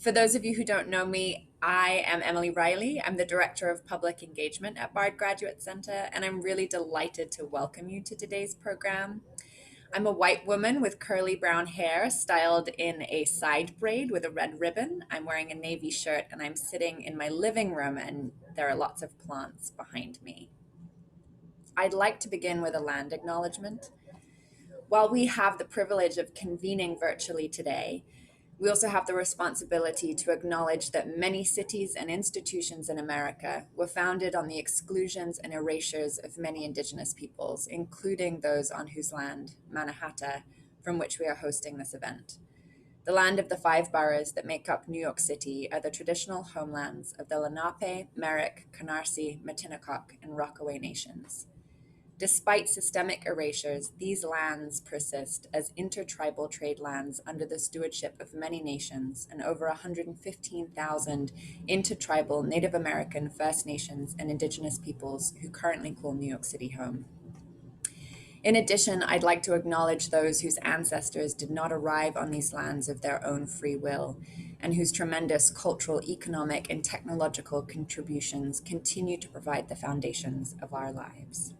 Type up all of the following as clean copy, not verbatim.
For those of you who don't know me, I am Emily Riley. I'm the Director of Public Engagement at Bard Graduate Center, and I'm really delighted to welcome you to today's program. I'm a white woman with curly brown hair styled in a side braid with a red ribbon. I'm wearing a navy shirt and I'm sitting in my living room, and there are lots of plants behind me. I'd like to begin with a land acknowledgement. While we have the privilege of convening virtually today, we also have the responsibility to acknowledge that many cities and institutions in America were founded on the exclusions and erasures of many indigenous peoples, including those on whose land, Mannahatta, from which we are hosting this event. The land of the 5 boroughs that make up New York City are the traditional homelands of the Lenape, Merrick, Canarsie, Matinecock, and Rockaway nations. Despite systemic erasures, these lands persist as intertribal trade lands under the stewardship of many nations and over 115,000 intertribal Native American, First Nations, and Indigenous peoples who currently call New York City home. In addition, I'd like to acknowledge those whose ancestors did not arrive on these lands of their own free will, and whose tremendous cultural, economic, and technological contributions continue to provide the foundations of our lives.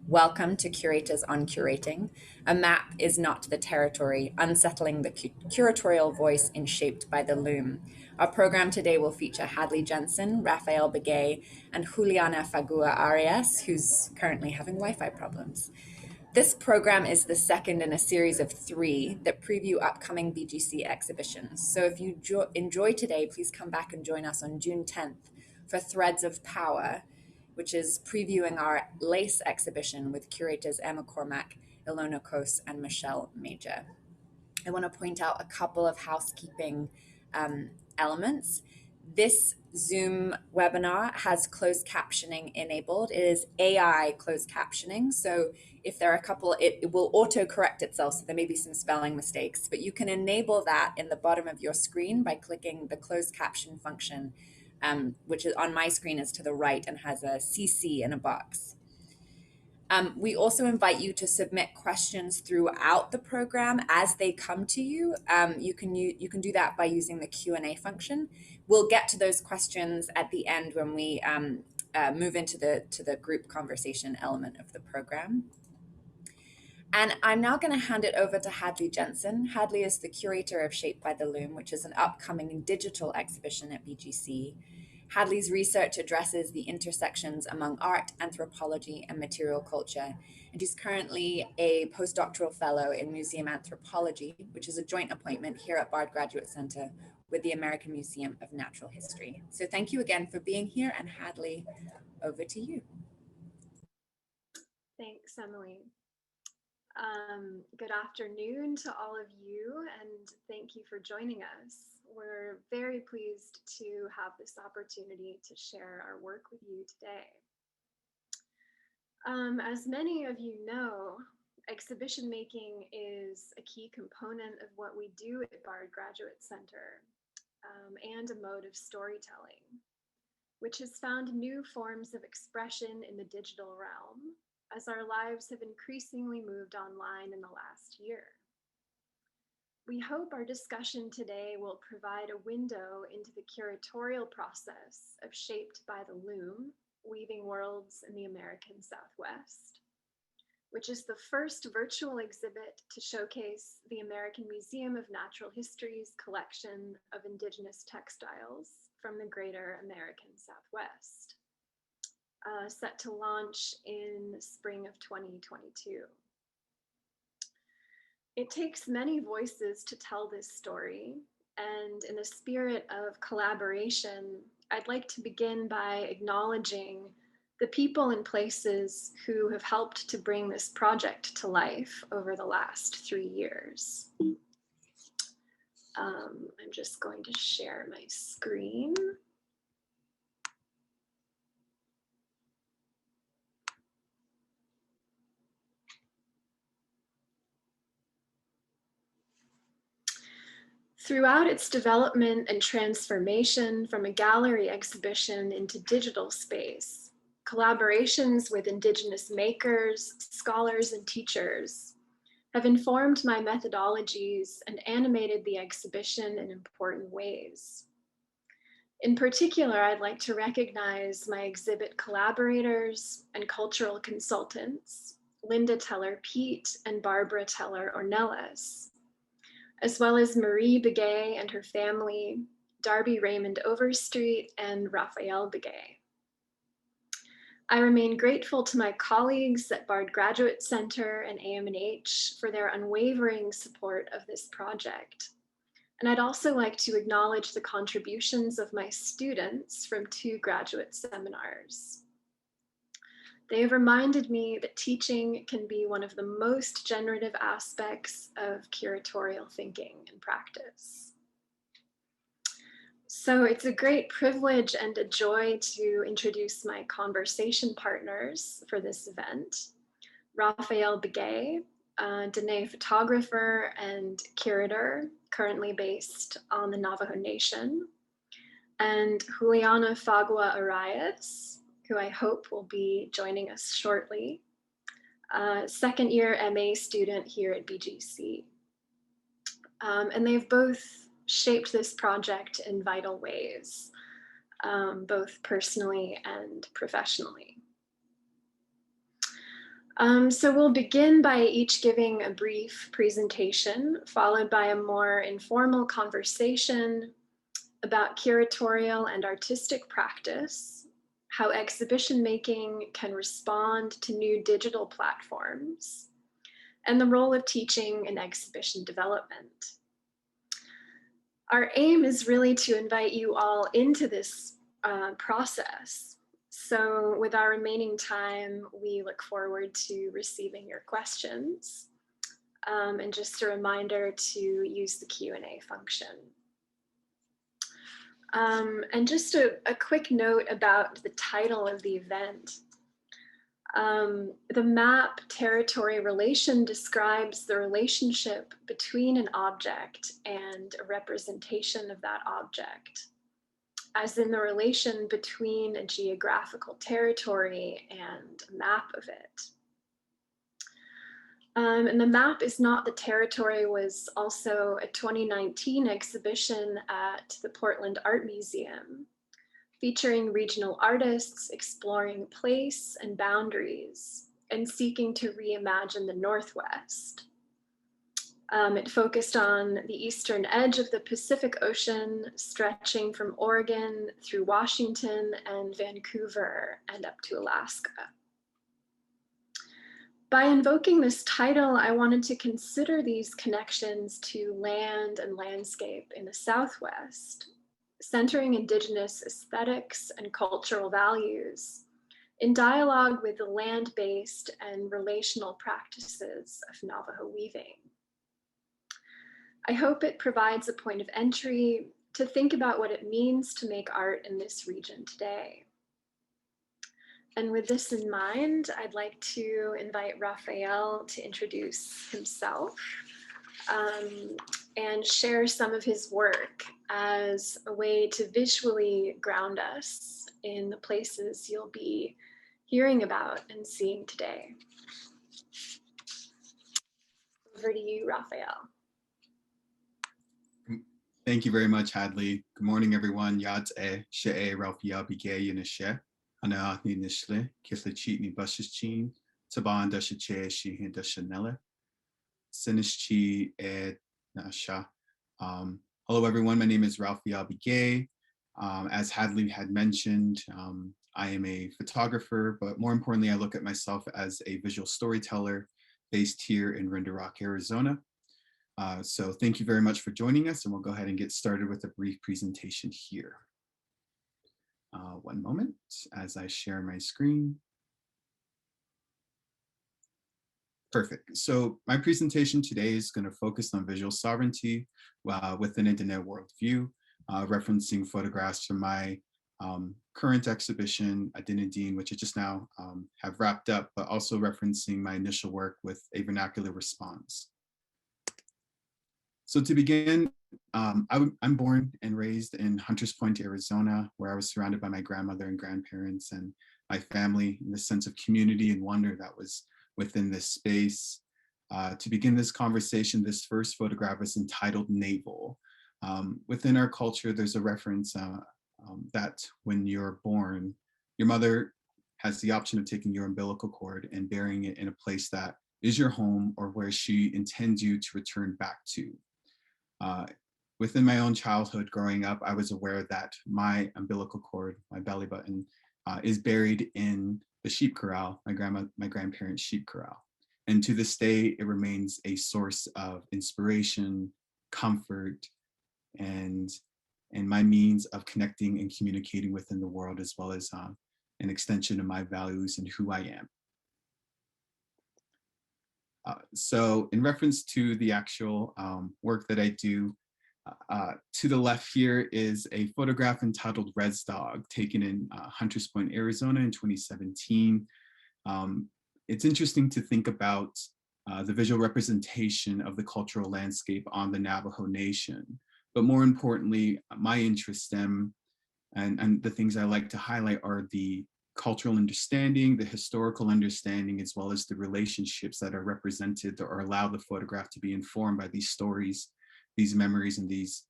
Welcome to Curators on Curating. A map is not the territory, unsettling the curatorial voice in Shaped by the Loom. Our program today will feature Hadley, Jensen, Rapheal Begay, and Juliana Fagua-Arias, who's currently having Wi-Fi problems. This program is the second in a series of 3 that preview upcoming BGC exhibitions. So if you enjoy today, please come back and join us on June 10th for Threads of Power, which is previewing our Lace exhibition with curators Emma Cormack, Ilona Kos, and Michelle Major. I want to point out a couple of housekeeping elements. This Zoom webinar has closed captioning enabled. It is AI closed captioning, so if there are a couple, it will auto-correct itself, so there may be some spelling mistakes, but you can enable that in the bottom of your screen by clicking the closed caption function, which is on my screen is to the right and has a CC in a box. We also invite you to submit questions throughout the program as they come to you. You can do that by using the Q&A function. We'll get to those questions at the end when we move into the group conversation element of the program. And I'm now going to hand it over to Hadley Jensen. Hadley is the curator of Shaped by the Loom, which is an upcoming digital exhibition at BGC. Hadley's research addresses the intersections among art, anthropology, and material culture, and he's currently a postdoctoral fellow in museum anthropology, which is a joint appointment here at Bard Graduate Center with the American Museum of Natural History. So thank you again for being here, and Hadley, over to you. Thanks, Emily. Good afternoon to all of you, and thank you for joining us. We're very pleased to have this opportunity to share our work with you today. As many of you know, exhibition making is a key component of what we do at Bard Graduate Center, and a mode of storytelling, which has found new forms of expression in the digital realm, as our lives have increasingly moved online in the last year. We hope our discussion today will provide a window into the curatorial process of Shaped by the Loom, Weaving Worlds in the American Southwest, which is the first virtual exhibit to showcase the American Museum of Natural History's collection of Indigenous textiles from the greater American Southwest. Set to launch in spring of 2022. It takes many voices to tell this story, and in the spirit of collaboration, I'd like to begin by acknowledging the people and places who have helped to bring this project to life over the last 3 years. I'm just going to share my screen. Throughout its development and transformation from a gallery exhibition into digital space, collaborations with Indigenous makers, scholars, and teachers have informed my methodologies and animated the exhibition in important ways. In particular, I'd like to recognize my exhibit collaborators and cultural consultants, Linda Teller-Peet and Barbara Teller-Ornelas, as well as Marie Begay and her family, Darby Raymond Overstreet, and Rapheal Begay. I remain grateful to my colleagues at Bard Graduate Center and AMNH for their unwavering support of this project. And I'd also like to acknowledge the contributions of my students from 2 graduate seminars. They have reminded me that teaching can be one of the most generative aspects of curatorial thinking and practice. So it's a great privilege and a joy to introduce my conversation partners for this event. Rapheal Begay, Dene photographer and curator, currently based on the Navajo Nation, and Juliana Fagua-Arias, who I hope will be joining us shortly, second year MA student here at BGC. And they've both shaped this project in vital ways, both personally and professionally. So we'll begin by each giving a brief presentation, followed by a more informal conversation about curatorial and artistic practice, how exhibition making can respond to new digital platforms, and the role of teaching in exhibition development. Our aim is really to invite you all into this process. So with our remaining time, we look forward to receiving your questions. And just a reminder to use the Q&A function. And just a quick note about the title of the event. The map territory relation describes the relationship between an object and a representation of that object, as in the relation between a geographical territory and a map of it. And the map is not the territory was also a 2019 exhibition at the Portland Art Museum, featuring regional artists exploring place and boundaries and seeking to reimagine the Northwest. It focused on the eastern edge of the Pacific Ocean, stretching from Oregon through Washington and Vancouver and up to Alaska. By invoking this title, I wanted to consider these connections to land and landscape in the Southwest, centering Indigenous aesthetics and cultural values in dialogue with the land-based and relational practices of Navajo weaving. I hope it provides a point of entry to think about what it means to make art in this region today. And with this in mind, I'd like to invite Rapheal to introduce himself and share some of his work as a way to visually ground us in the places you'll be hearing about and seeing today. Over to you, Rapheal. Thank you very much, Hadley. Good morning, everyone. Yá'át'ééh, Rapheal Begay, yinishyé, Honágháahnii, nishłį, Kinłichíi'nii, báshíshchíín, Tábąąhá, dashichei, Ashiihi, dashinálí, Tsé Náschii, naashá. Hello, everyone. My name is Rapheal Begay. As Hadley had mentioned, I am a photographer, but more importantly, I look at myself as a visual storyteller based here in Render Rock, Arizona. So thank you very much for joining us, and we'll go ahead and get started with a brief presentation here. One moment as I share my screen. Perfect. So my presentation today is going to focus on visual sovereignty within a Dene worldview, referencing photographs from my current exhibition, Adinadine, which I just now have wrapped up, but also referencing my initial work with a vernacular response. So to begin, I'm born and raised in Hunters Point, Arizona, where I was surrounded by my grandmother and grandparents and my family, and the sense of community and wonder that was within this space. To begin this conversation, this first photograph is entitled Navel. Within our culture, there's a reference that when you're born, your mother has the option of taking your umbilical cord and burying it in a place that is your home or where she intends you to return back to. Within my own childhood growing up, I was aware that my umbilical cord, my belly button, is buried in the sheep corral, my grandparents' sheep corral. And to this day, it remains a source of inspiration, comfort, and my means of connecting and communicating within the world, as well as an extension of my values and who I am. So in reference to the actual work that I do, to the left here is a photograph entitled Red's Dog, taken in Hunters Point, Arizona in 2017. It's interesting to think about the visual representation of the cultural landscape on the Navajo Nation. But more importantly, my interests stem, and the things I like to highlight are the cultural understanding, the historical understanding, as well as the relationships that are represented or allow the photograph to be informed by these stories, these memories, and these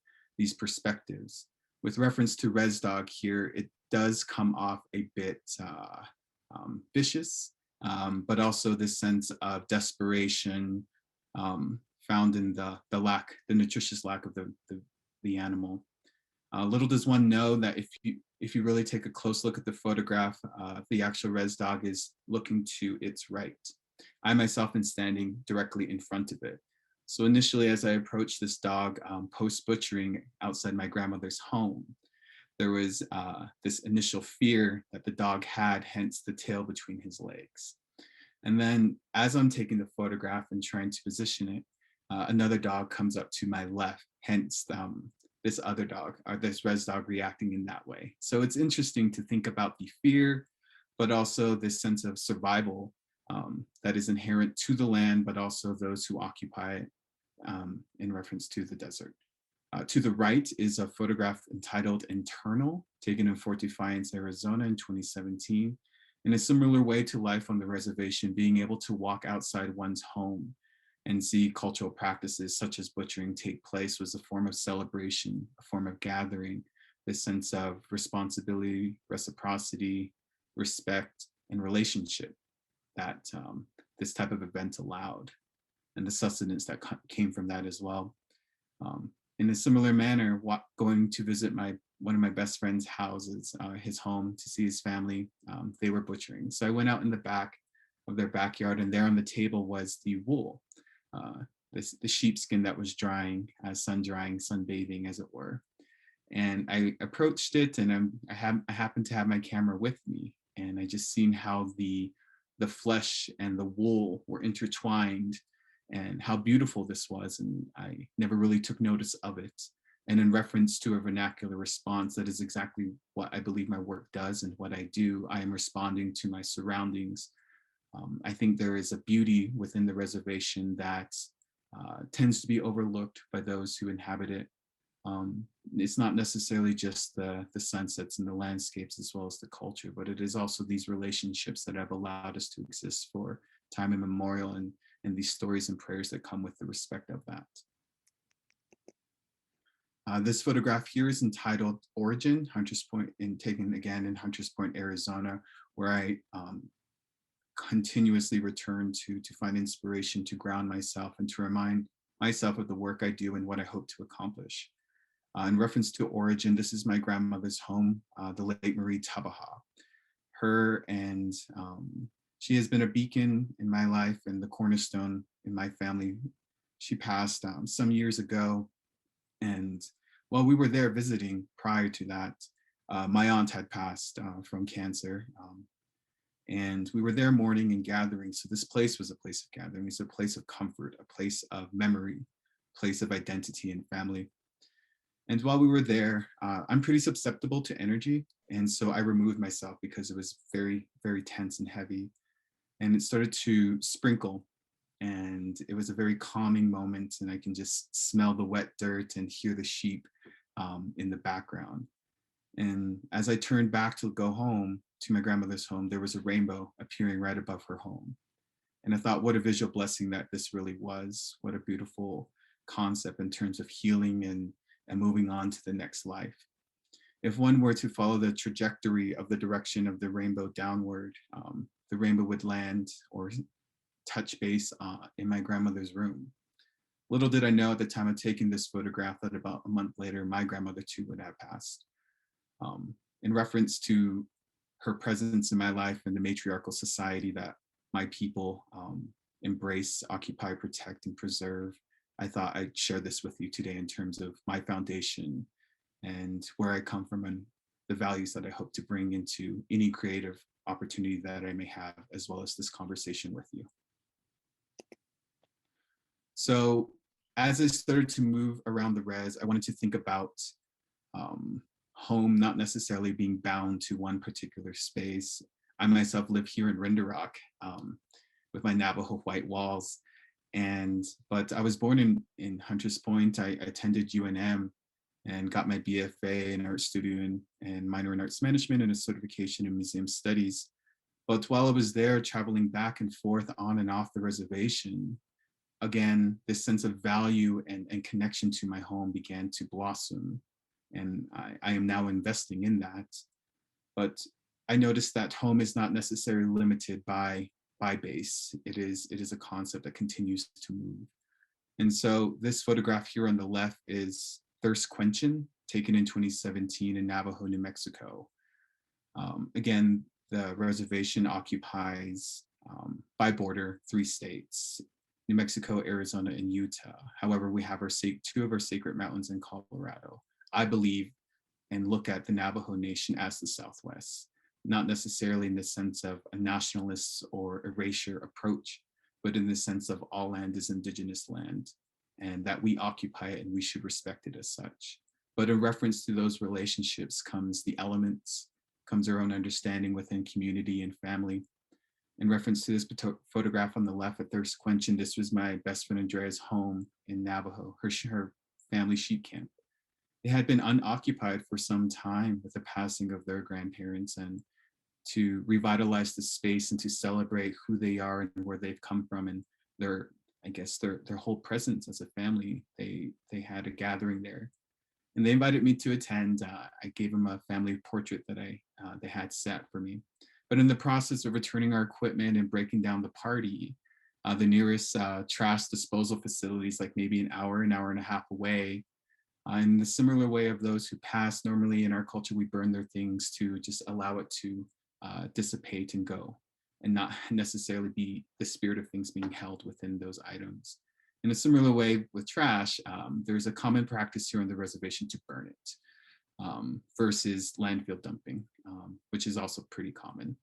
perspectives. With reference to Red's Dog here, it does come off a bit vicious, but also this sense of desperation found in the nutritious lack of the animal. Little does one know that if you really take a close look at the photograph, the actual Red's Dog is looking to its right. I myself am standing directly in front of it. So initially, as I approached this dog post-butchering outside my grandmother's home, there was this initial fear that the dog had, hence the tail between his legs. And then as I'm taking the photograph and trying to position it, another dog comes up to my left, hence this other dog, or this Red's Dog reacting in that way. So it's interesting to think about the fear, but also this sense of survival that is inherent to the land, but also those who occupy it in reference to the desert. To the right is a photograph entitled Internal, taken in Fort Defiance, Arizona in 2017. In a similar way to life on the reservation, being able to walk outside one's home and see cultural practices such as butchering take place was a form of celebration, a form of gathering, this sense of responsibility, reciprocity, respect, and relationship that this type of event allowed, and the sustenance that came from that as well. In a similar manner, going to visit one of my best friend's houses, his home, to see his family, they were butchering. So I went out in the back of their backyard, and there on the table was the wool, the sheepskin that was drying, sun-drying, sunbathing, as it were. And I approached it, and I happened to have my camera with me, and I just seen how the flesh and the wool were intertwined, and how beautiful this was, and I never really took notice of it. And in reference to a vernacular response, that is exactly what I believe my work does and what I do. I am responding to my surroundings. I think there is a beauty within the reservation that tends to be overlooked by those who inhabit it. It's not necessarily just the sunsets and the landscapes as well as the culture, but it is also these relationships that have allowed us to exist for time immemorial, and these stories and prayers that come with the respect of that. This photograph here is entitled Origin, Hunters Point, and taken again in Hunters Point, Arizona, where I continuously return to find inspiration, to ground myself, and to remind myself of the work I do and what I hope to accomplish. In reference to Origin, this is my grandmother's home, the late Marie Tábąąhá. Her and she has been a beacon in my life and the cornerstone in my family. She passed some years ago, and while we were there visiting prior to that, my aunt had passed from cancer, and we were there mourning and gathering. So this place was a place of gathering. It's a place of comfort, a place of memory, a place of identity and family. And while we were there, I'm pretty susceptible to energy, and so I removed myself because it was very, very tense and heavy. And it started to sprinkle, and it was a very calming moment, and I can just smell the wet dirt and hear the sheep in the background. And as I turned back to go home, to my grandmother's home, there was a rainbow appearing right above her home. And I thought, what a visual blessing that this really was. What a beautiful concept in terms of healing and moving on to the next life. If one were to follow the trajectory of the direction of the rainbow downward, the rainbow would land or touch base in my grandmother's room. Little did I know at the time of taking this photograph that about a month later, my grandmother too would have passed. In reference to her presence in my life and the matriarchal society that my people embrace, occupy, protect, and preserve, I thought I'd share this with you today in terms of my foundation and where I come from and the values that I hope to bring into any creative opportunity that I may have, as well as this conversation with you. So as I started to move around the res, I wanted to think about home not necessarily being bound to one particular space. I myself live here in Rinderock with my Navajo white walls. But I was born in Hunters Point. I attended UNM and got my BFA in art studio and minor in arts management and a certification in museum studies. But while I was there, traveling back and forth on and off the reservation, again, this sense of value and connection to my home began to blossom. And I am now investing in that. But I noticed that home is not necessarily limited by base. It is a concept that continues to move. And so this photograph here on the left is Thirst Quenching, taken in 2017 in Navajo, New Mexico. Again, the reservation occupies by border 3 states, New Mexico, Arizona, and Utah. However, we have 2 of our sacred mountains in Colorado. I believe and look at the Navajo Nation as the Southwest, not necessarily in the sense of a nationalist or erasure approach, but in the sense of all land is indigenous land and that we occupy it and we should respect it as such. But in reference to those relationships comes the elements, comes our own understanding within community and family. In reference to this photograph on the left at Thirst Quenching, this was my best friend Andrea's home in Navajo, her family sheep camp. It had been unoccupied for some time with the passing of their grandparents, and to revitalize the space and to celebrate who they are and where they've come from and their whole presence as a family, they had a gathering there. And they invited me to attend. I gave them a family portrait that they had set for me. But in the process of returning our equipment and breaking down the party, the nearest trash disposal facilities, like maybe an hour and a half away, in the similar way of those who pass, normally in our culture, we burn their things to just allow it to dissipate and go, and not necessarily be the spirit of things being held within those items. In a similar way with trash, there's a common practice here on the reservation to burn it versus landfill dumping, which is also pretty common.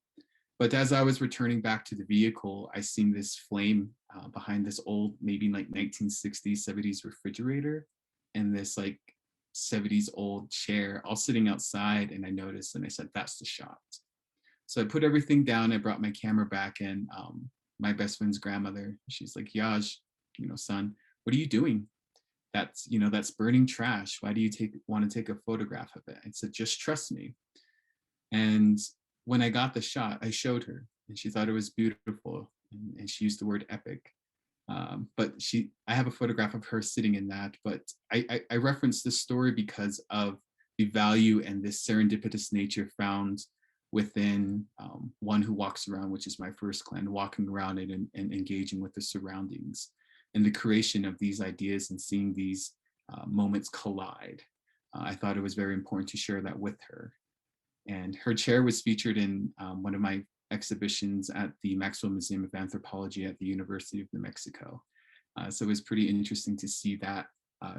But as I was returning back to the vehicle, I seen this flame behind this old, maybe like 1960s, 70s refrigerator and this like 70s old chair all sitting outside. And I noticed and I said, that's the shot. So I put everything down. I brought my camera back and my best friend's grandmother, she's like, Yaj, son, what are you doing? That's burning trash. Why do you want to take a photograph of it? I said, just trust me. And when I got the shot, I showed her and she thought it was beautiful. And she used the word epic. But I have a photograph of her sitting in that, but I reference this story because of the value and this serendipitous nature found within one who walks around, which is my first clan, walking around and engaging with the surroundings and the creation of these ideas and seeing these moments collide. I thought it was very important to share that with her. And her chair was featured in one of my exhibitions at the Maxwell Museum of Anthropology at the University of New Mexico. So it was pretty interesting to see that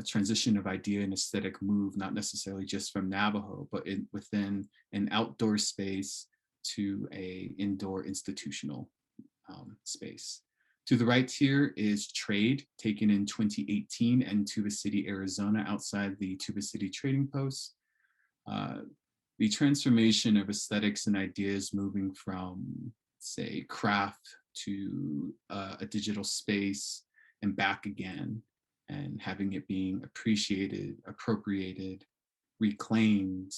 transition of idea and aesthetic move, not necessarily just from Navajo, but within an outdoor space to a indoor institutional space. To the right here is Trade, taken in 2018 in Tuba City, Arizona, outside the Tuba City Trading Post. The transformation of aesthetics and ideas moving from, say, craft to a digital space and back again, and having it being appreciated, appropriated, reclaimed,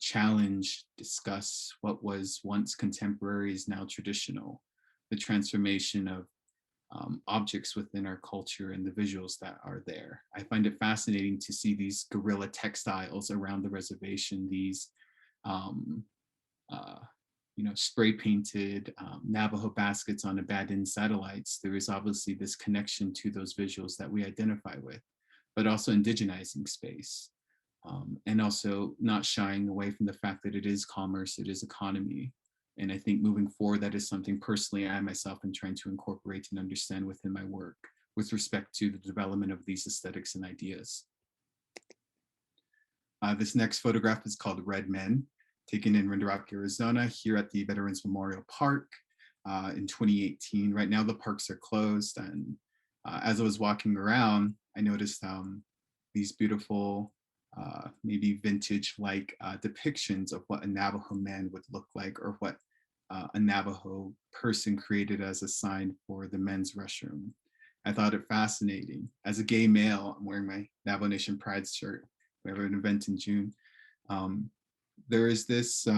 challenged, discussed. What was once contemporary is now traditional. the transformation of objects within our culture and the visuals that are there. I find it fascinating to see these guerrilla textiles around the reservation, these spray painted Navajo baskets on abandoned satellites. There is obviously this connection to those visuals that we identify with, but also indigenizing space. And also not shying away from the fact that it is commerce, it is economy. And I think moving forward, that is something personally I myself am trying to incorporate and understand within my work with respect to the development of these aesthetics and ideas. This next photograph is called Red Men, taken in Round Rock, Arizona, here at the Veterans Memorial Park in 2018. Right now the parks are closed, and as I was walking around, I noticed these beautiful, maybe vintage-like depictions of what a Navajo man would look like, or what a Navajo person created as a sign for the men's restroom. I thought it fascinating. As a gay male, I'm wearing my Navajo Nation Pride shirt. We have an event in June. There is this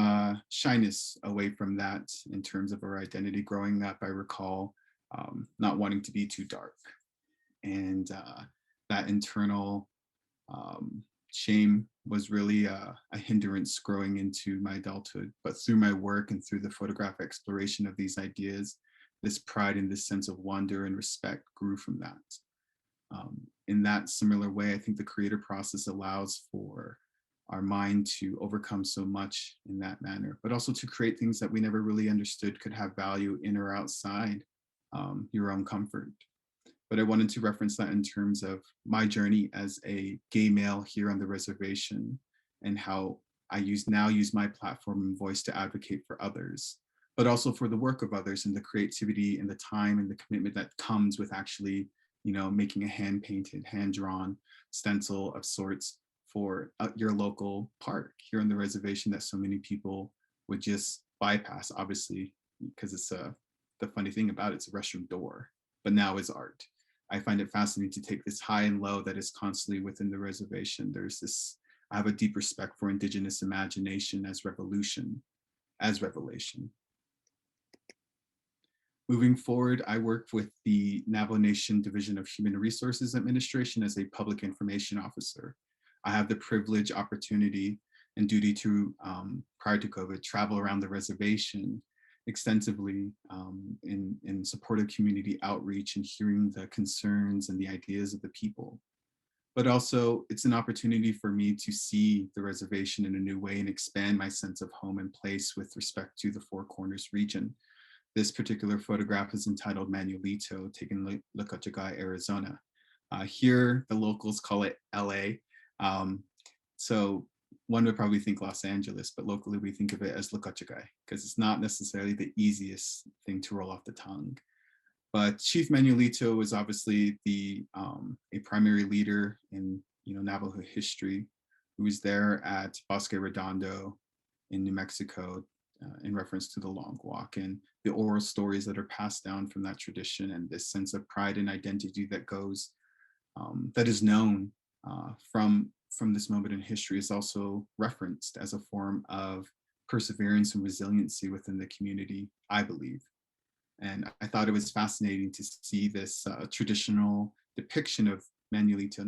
shyness away from that in terms of our identity. Growing up, I recall not wanting to be too dark. And that internal shame was really a hindrance growing into my adulthood. But through my work and through the photograph exploration of these ideas, this pride and this sense of wonder and respect grew from that. In that similar way, I think the creative process allows for our mind to overcome so much in that manner, but also to create things that we never really understood could have value in or outside your own comfort. But I wanted to reference that in terms of my journey as a gay male here on the reservation, and how I now use my platform and voice to advocate for others, but also for the work of others, and the creativity and the time and the commitment that comes with actually, making a hand-painted, hand-drawn stencil of sorts for your local park here on the reservation that so many people would just bypass, obviously, because it's the funny thing about it's a restroom door, but now is art. I find it fascinating to take this high and low that is constantly within the reservation. I have a deep respect for Indigenous imagination as revolution, as revelation. Moving forward, I worked with the Navajo Nation Division of Human Resources Administration as a public information officer. I have the privilege, opportunity, and duty to, prior to COVID, travel around the reservation extensively in support of community outreach and hearing the concerns and the ideas of the people. But also, it's an opportunity for me to see the reservation in a new way and expand my sense of home and place with respect to the Four Corners region. This particular photograph is entitled Manuelito, taken in Lookotchagai, Arizona. Here, the locals call it LA. So one would probably think Los Angeles, but locally we think of it as Lookotchagai, because it's not necessarily the easiest thing to roll off the tongue. But Chief Manuelito was obviously a primary leader in Navajo history, who was there at Bosque Redondo in New Mexico in reference to the Long Walk and the oral stories that are passed down from that tradition, and this sense of pride and identity that goes, that is known from this moment in history, is also referenced as a form of perseverance and resiliency within the community, I believe. And I thought it was fascinating to see this traditional depiction of Manuelito,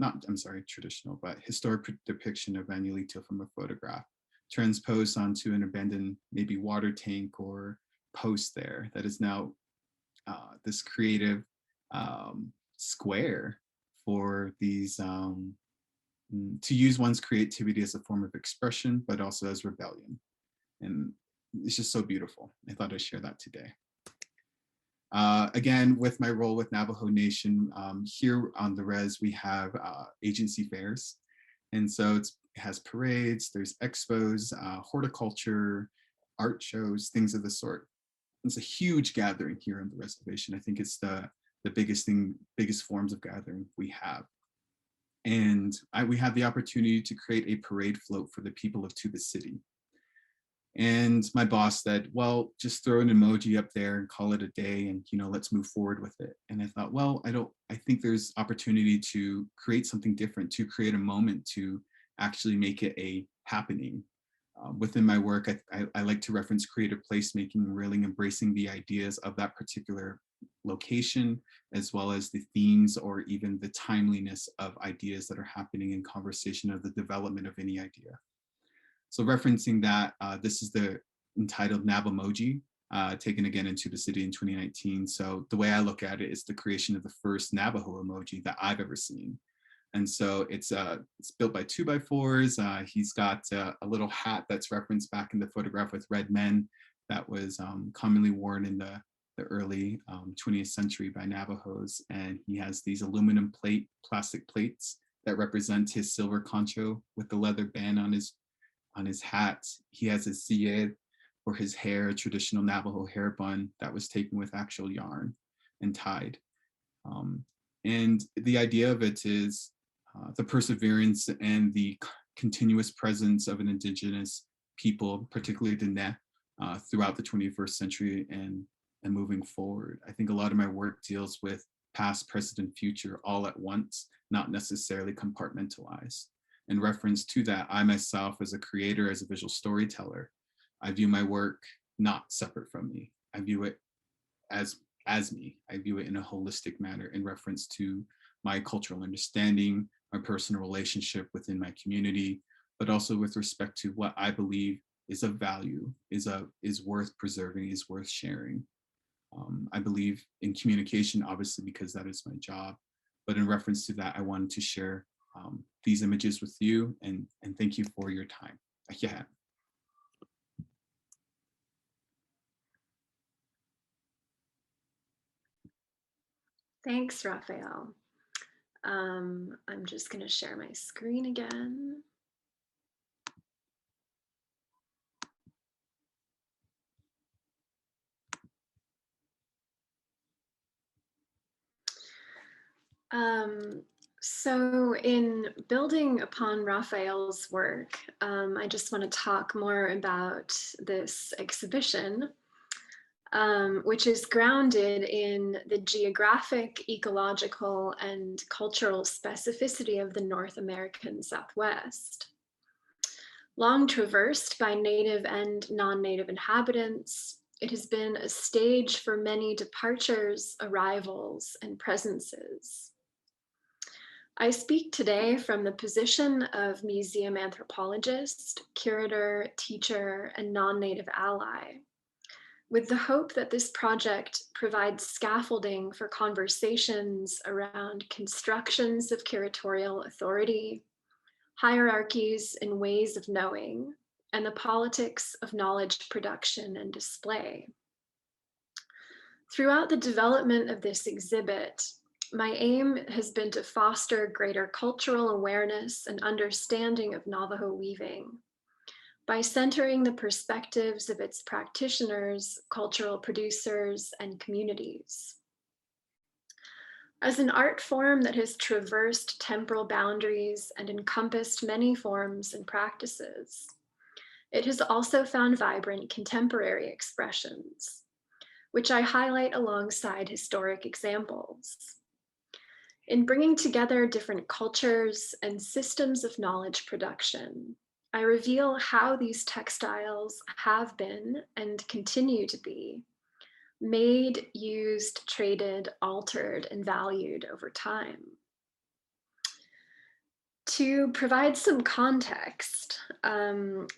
traditional, but historic depiction of Manuelito from a photograph, transposed onto an abandoned maybe water tank or post there that is now this creative square for these, to use one's creativity as a form of expression, but also as rebellion. And it's just so beautiful. I thought I'd share that today. Again, with my role with Navajo Nation, here on the res, we have agency fairs. And so it has parades, there's expos, horticulture, art shows, things of the sort. It's a huge gathering here on the reservation. I think it's the biggest forms of gathering we have. And we had the opportunity to create a parade float for the people of Tuba City. And my boss said, well, just throw an emoji up there and call it a day, and let's move forward with it. And I thought, well, I think there's opportunity to create something different, to create a moment, to actually make it a happening. Within my work, I like to reference creative placemaking, really embracing the ideas of that particular location, as well as the themes or even the timeliness of ideas that are happening in conversation of the development of any idea. So referencing that, this is the entitled Navamoji, taken again into the city in 2019. So the way I look at it is the creation of the first Navajo emoji that I've ever seen. And so it's built by 2x4s. He's got a little hat that's referenced back in the photograph with red men that was commonly worn in the early 20th century by Navajos. And he has these aluminum plastic plates that represent his silver concho with the leather band on his hat. He has his nishłĩ for his hair, a traditional Navajo hair bun that was taken with actual yarn and tied. And the idea of it is the perseverance and the continuous presence of an indigenous people, particularly the Ne, throughout the 21st century and moving forward. I think a lot of my work deals with past, present, and future all at once, not necessarily compartmentalized. In reference to that, I myself, as a creator, as a visual storyteller, I view my work not separate from me. I view it as me. I view it in a holistic manner in reference to my cultural understanding, my personal relationship within my community, but also with respect to what I believe is of value, is worth preserving, is worth sharing. I believe in communication, obviously, because that is my job. But in reference to that, I wanted to share these images with you, and thank you for your time. Áádóó. Thanks, Raphael. I'm just going to share my screen again. So in building upon Raphael's work, I just want to talk more about this exhibition, which is grounded in the geographic, ecological, and cultural specificity of the North American Southwest. Long traversed by native and non-native inhabitants, it has been a stage for many departures, arrivals, and presences. I speak today from the position of museum anthropologist, curator, teacher, and non-native ally, with the hope that this project provides scaffolding for conversations around constructions of curatorial authority, hierarchies and ways of knowing, and the politics of knowledge production and display. Throughout the development of this exhibit, my aim has been to foster greater cultural awareness and understanding of Navajo weaving by centering the perspectives of its practitioners, cultural producers, and communities. As an art form that has traversed temporal boundaries and encompassed many forms and practices, it has also found vibrant contemporary expressions, which I highlight alongside historic examples. In bringing together different cultures and systems of knowledge production, I reveal how these textiles have been and continue to be made, used, traded, altered, and valued over time. To provide some context,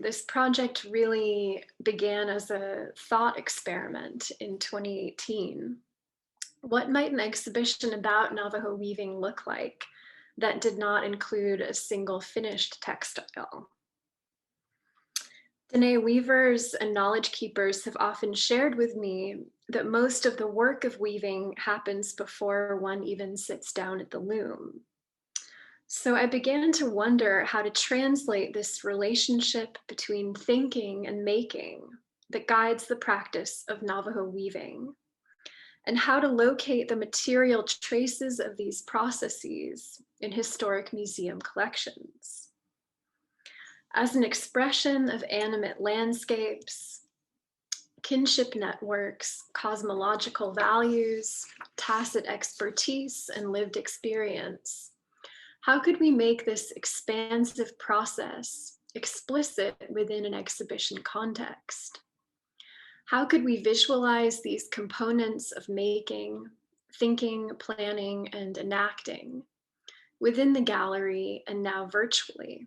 this project really began as a thought experiment in 2018. What might an exhibition about Navajo weaving look like that did not include a single finished textile? Dene weavers and knowledge keepers have often shared with me that most of the work of weaving happens before one even sits down at the loom. So I began to wonder how to translate this relationship between thinking and making that guides the practice of Navajo weaving, and how to locate the material traces of these processes in historic museum collections. As an expression of animate landscapes, kinship networks, cosmological values, tacit expertise, and lived experience, how could we make this expansive process explicit within an exhibition context? How could we visualize these components of making, thinking, planning, and enacting within the gallery and now virtually?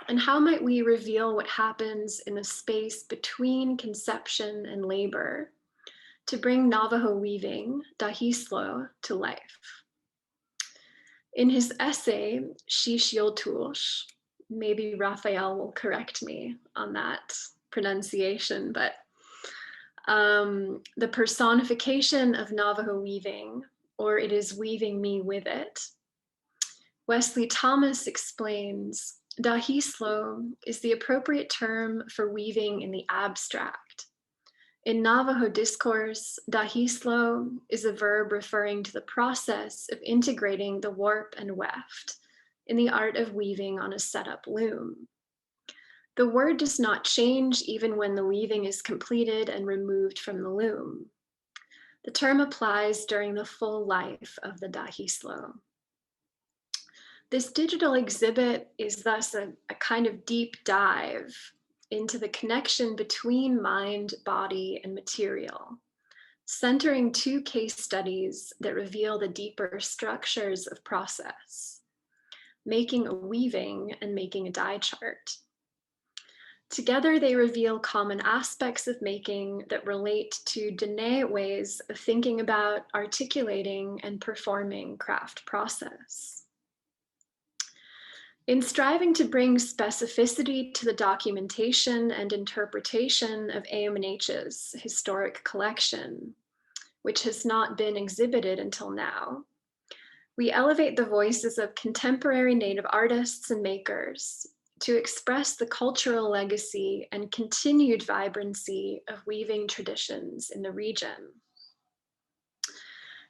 And how might we reveal what happens in the space between conception and labor to bring Navajo weaving, dahisló, to life? In his essay, Shishyotush, maybe Raphael will correct me on that pronunciation, but the personification of Navajo weaving, or it is weaving me with it, Wesley Thomas explains, dahisló is the appropriate term for weaving in the abstract. In Navajo discourse, dahisló is a verb referring to the process of integrating the warp and weft in the art of weaving on a setup loom. The word does not change even when the weaving is completed and removed from the loom. The term applies during the full life of the dahisló. This digital exhibit is thus a kind of deep dive into the connection between mind, body, and material, centering two case studies that reveal the deeper structures of process, making a weaving and making a dye chart. Together, they reveal common aspects of making that relate to Dene ways of thinking about, articulating, and performing craft process. In striving to bring specificity to the documentation and interpretation of AMNH's historic collection, which has not been exhibited until now, we elevate the voices of contemporary Native artists and makers to express the cultural legacy and continued vibrancy of weaving traditions in the region.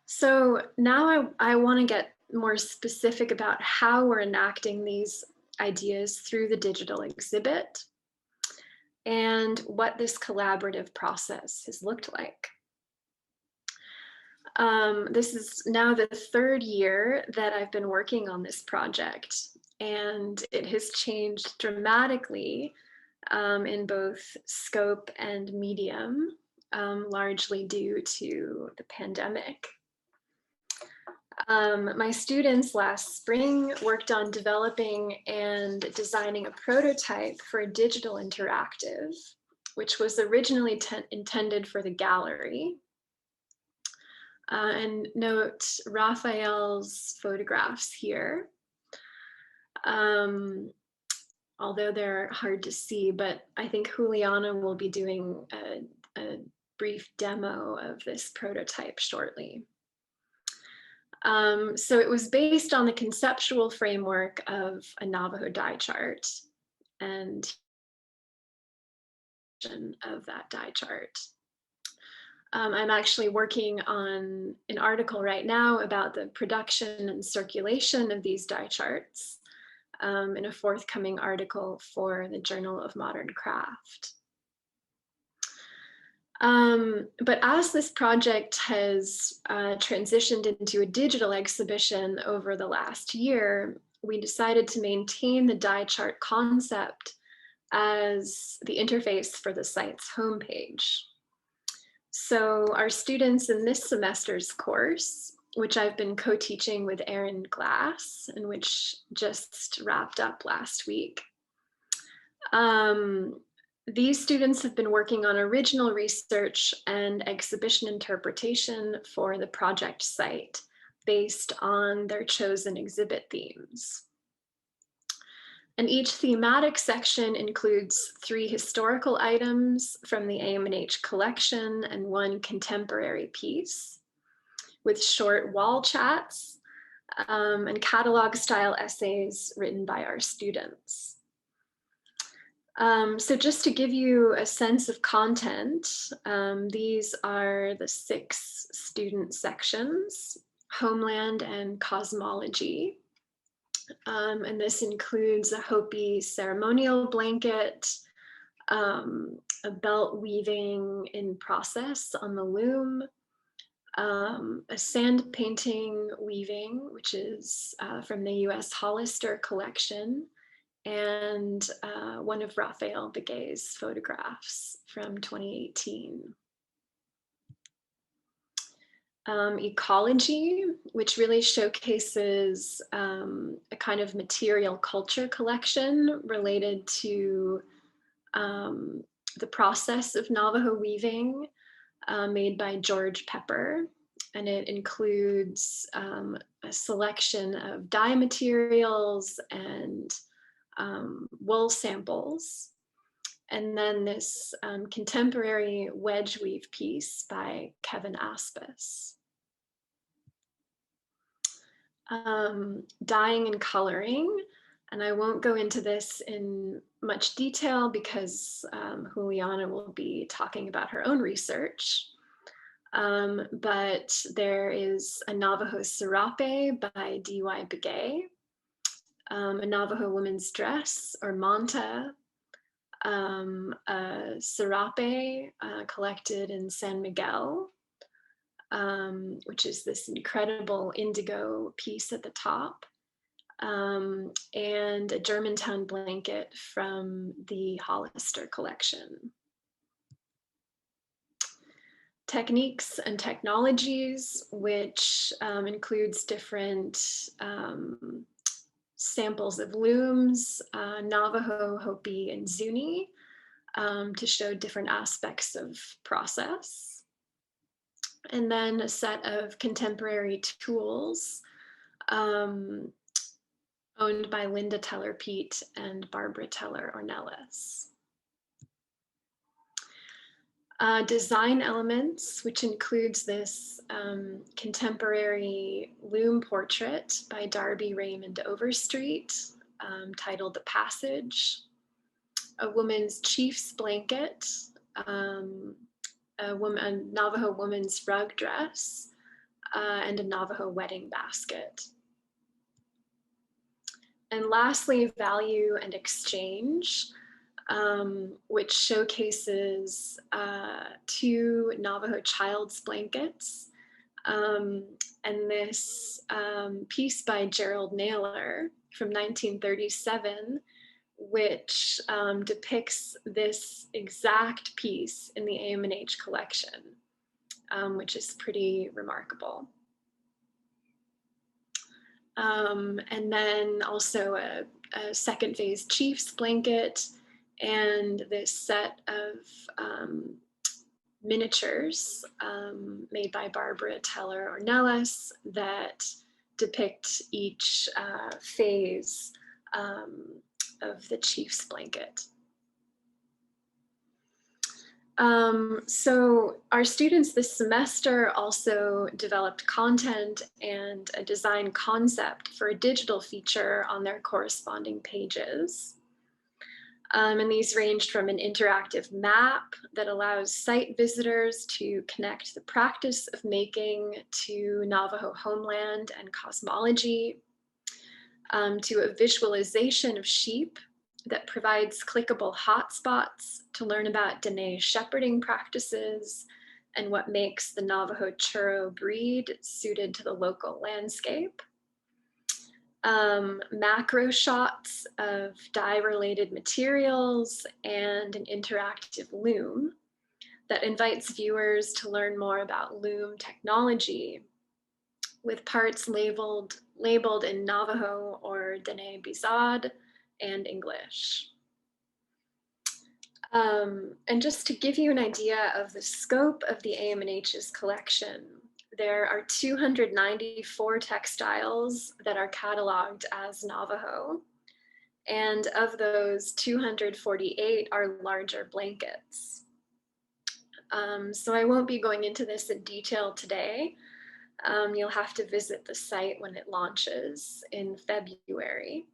So now I want to get more specific about how we're enacting these ideas through the digital exhibit and what this collaborative process has looked like. This is now the third year that I've been working on this project, and it has changed dramatically in both scope and medium, largely due to the pandemic. My students last spring worked on developing and designing a prototype for a digital interactive, which was originally intended for the gallery. And note Raphael's photographs here, although they're hard to see, but I think Juliana will be doing a brief demo of this prototype shortly. So it was based on the conceptual framework of a Navajo dye chart and of that dye chart. I'm actually working on an article right now about the production and circulation of these dye charts in a forthcoming article for the Journal of Modern Craft. But as this project has transitioned into a digital exhibition over the last year, we decided to maintain the dye chart concept as the interface for the site's homepage. So our students in this semester's course, which I've been co-teaching with Erin Glass and which just wrapped up last week, these students have been working on original research and exhibition interpretation for the project site based on their chosen exhibit themes. And each thematic section includes 3 historical items from the AMNH collection and 1 contemporary piece, with short wall chats and catalog style essays written by our students. So just to give you a sense of content, these are the 6 student sections: Homeland and Cosmology. And this includes a Hopi ceremonial blanket, a belt weaving in process on the loom, a sand painting weaving, which is from the US Hollister collection, and one of Rapheal Begay's photographs from 2018. Ecology, which really showcases a kind of material culture collection related to the process of Navajo weaving made by George Pepper. And it includes a selection of dye materials and wool samples. And then this contemporary wedge weave piece by Kevin Aspis. Dyeing and coloring, and I won't go into this in much detail because Juliana will be talking about her own research. But there is a Navajo serape by D.Y. Begay, a Navajo woman's dress or manta, a serape collected in San Miguel, which is this incredible indigo piece at the top, and a Germantown blanket from the Hollister collection. Techniques and technologies, which includes different samples of looms, Navajo, Hopi, and Zuni, to show different aspects of process. And then a set of contemporary tools owned by Linda Teller-Peet and Barbara Teller-Ornelas. Design elements, which includes this contemporary loom portrait by Darby Raymond Overstreet, titled The Passage, a woman's chief's blanket, a Navajo woman's rug dress, and a Navajo wedding basket. And lastly, value and exchange, which showcases 2 Navajo child's blankets, and this piece by Gerald Naylor from 1937, which depicts this exact piece in the AM&H collection, which is pretty remarkable. And then also a second phase chief's blanket, and this set of miniatures made by Barbara Teller-Ornelas that depict each phase of the chief's blanket. So our students this semester also developed content and a design concept for a digital feature on their corresponding pages. And these ranged from an interactive map that allows site visitors to connect the practice of making to Navajo homeland and cosmology, to a visualization of sheep that provides clickable hotspots to learn about Dene shepherding practices and what makes the Navajo churro breed suited to the local landscape. Macro shots of dye-related materials and an interactive loom that invites viewers to learn more about loom technology, with parts labeled in Navajo or Dene Bizad and English. And just to give you an idea of the scope of the AM&H's collection, there are 294 textiles that are cataloged as Navajo, and of those, 248 are larger blankets. So I won't be going into this in detail today. You'll have to visit the site when it launches in February.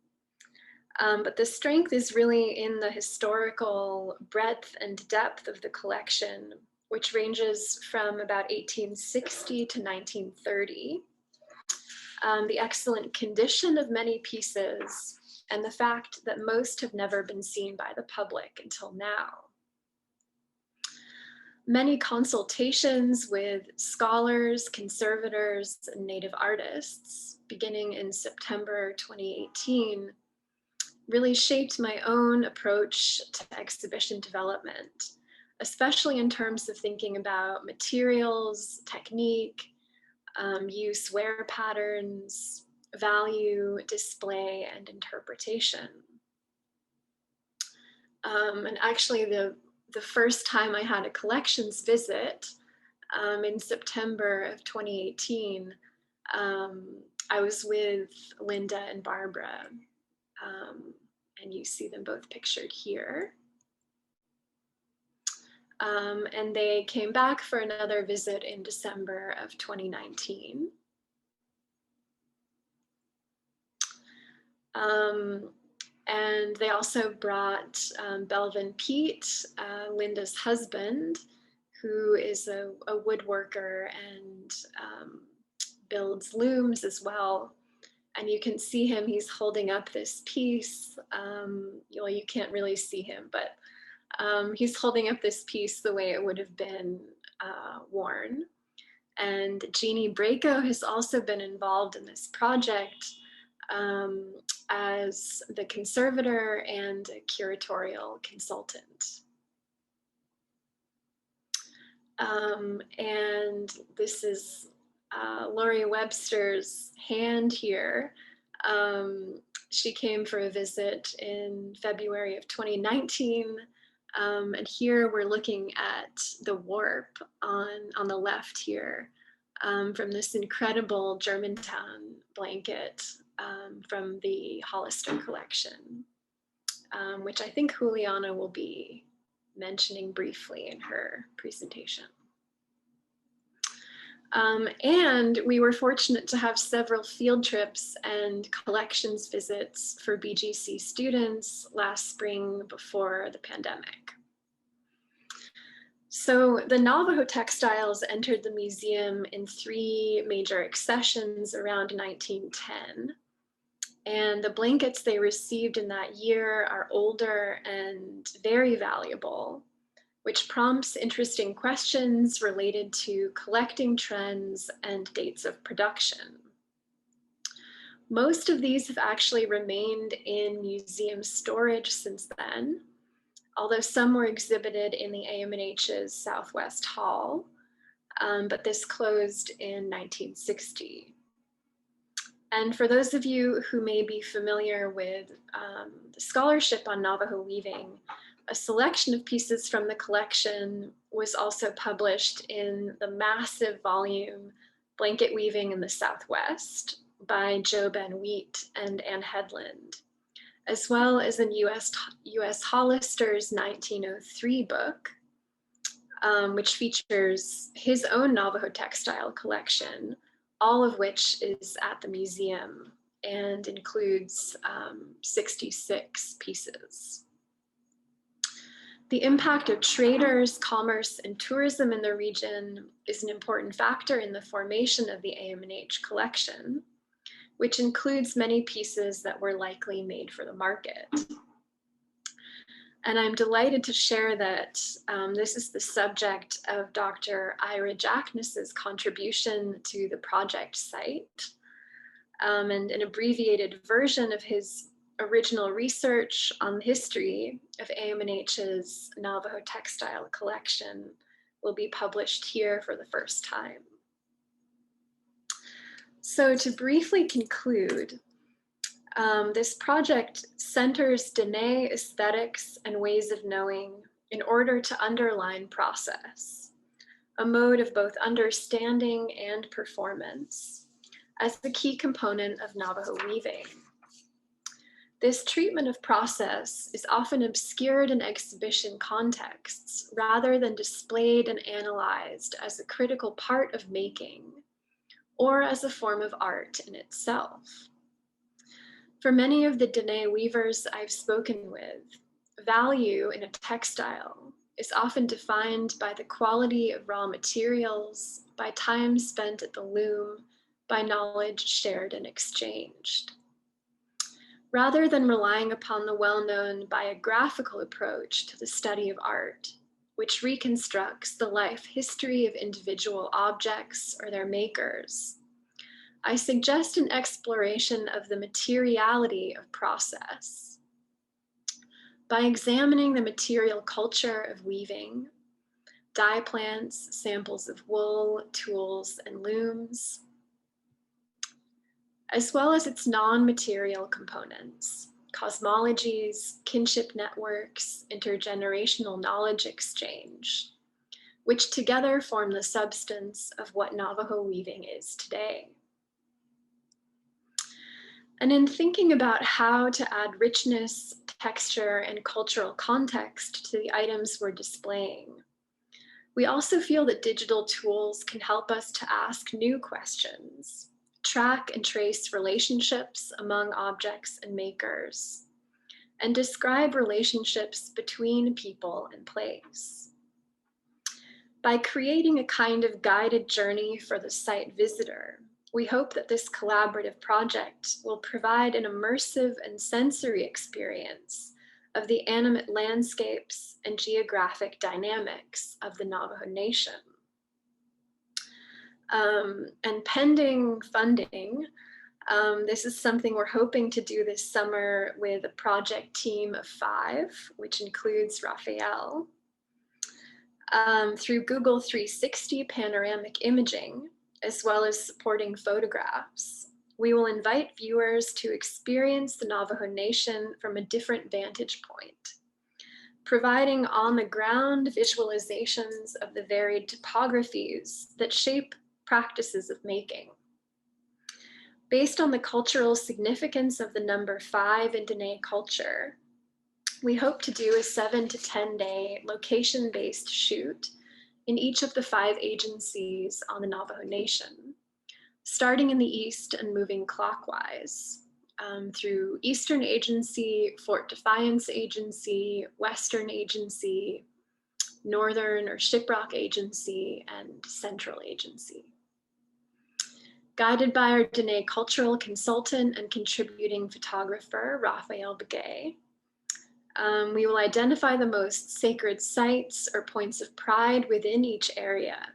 But the strength is really in the historical breadth and depth of the collection, which ranges from about 1860 to 1930. The excellent condition of many pieces, and the fact that most have never been seen by the public until now. Many consultations with scholars, conservators, and Native artists, beginning in September 2018, really shaped my own approach to exhibition development, especially in terms of thinking about materials, technique, use, wear patterns, value, display, and interpretation. And actually the first time I had a collections visit in September of 2018, I was with Linda and Barbara, and you see them both pictured here. And they came back for another visit in December of 2019. And they also brought Belvin Pete, Linda's husband, who is a woodworker and builds looms as well. And you can see him, he's holding up this piece. Well, you can't really see him, but he's holding up this piece the way it would have been worn. And Jeannie Braco has also been involved in this project as the conservator and a curatorial consultant. And this is Laurie Webster's hand here. She came for a visit in February of 2019. And here we're looking at the warp on the left here from this incredible Germantown blanket from the Hollister collection, which I think Juliana will be mentioning briefly in her presentation. And we were fortunate to have several field trips and collections visits for BGC students last spring before the pandemic. So the Navajo textiles entered the museum in 3 major accessions around 1910. And the blankets they received in that year are older and very valuable, which prompts interesting questions related to collecting trends and dates of production. Most of these have actually remained in museum storage since then, although some were exhibited in the AMNH's Southwest Hall, but this closed in 1960. And for those of you who may be familiar with the scholarship on Navajo weaving, a selection of pieces from the collection was also published in the massive volume Blanket Weaving in the Southwest by Joe Ben Wheat and Ann Headland, as well as in U.S. Hollister's 1903 book, which features his own Navajo textile collection, all of which is at the museum and includes 66 pieces. The impact of traders, commerce, and tourism in the region is an important factor in the formation of the AMNH collection, which includes many pieces that were likely made for the market. And I'm delighted to share that this is the subject of Dr. Ira Jackness's contribution to the project site, and an abbreviated version of his original research on the history of AMNH's Navajo textile collection will be published here for the first time. So to briefly conclude, this project centers Dene aesthetics and ways of knowing in order to underline process, a mode of both understanding and performance, as the key component of Navajo weaving. This treatment of process is often obscured in exhibition contexts rather than displayed and analyzed as a critical part of making or as a form of art in itself. For many of the Dene weavers I've spoken with, value in a textile is often defined by the quality of raw materials, by time spent at the loom, by knowledge shared and exchanged. Rather than relying upon the well-known biographical approach to the study of art, which reconstructs the life history of individual objects or their makers, I suggest an exploration of the materiality of process, By examining the material culture of weaving, dye plants, samples of wool, tools, and looms, as well as its non-material components, cosmologies, kinship networks, intergenerational knowledge exchange, which together form the substance of what Navajo weaving is today. And in thinking about how to add richness, texture, and cultural context to the items we're displaying, we also feel that digital tools can help us to ask new questions, track and trace relationships among objects and makers, and describe relationships between people and place. By creating a kind of guided journey for the site visitor, we hope that this collaborative project will provide an immersive and sensory experience of the animate landscapes and geographic dynamics of the Navajo Nation. And pending funding, this is something we're hoping to do this summer with a project team of 5, which includes Rapheal, through Google 360 panoramic imaging, as well as supporting photographs. We will invite viewers to experience the Navajo Nation from a different vantage point, providing on-the-ground visualizations of the varied topographies that shape practices of making. Based on the cultural significance of the number 5 in Dene culture, we hope to do a 7 to 10 day location-based shoot in each of the 5 agencies on the Navajo Nation, starting in the east and moving clockwise through Eastern Agency, Fort Defiance Agency, Western Agency, Northern or Shiprock Agency, and Central Agency. Guided by our Dene cultural consultant and contributing photographer, Rapheal Begay, we will identify the most sacred sites or points of pride within each area,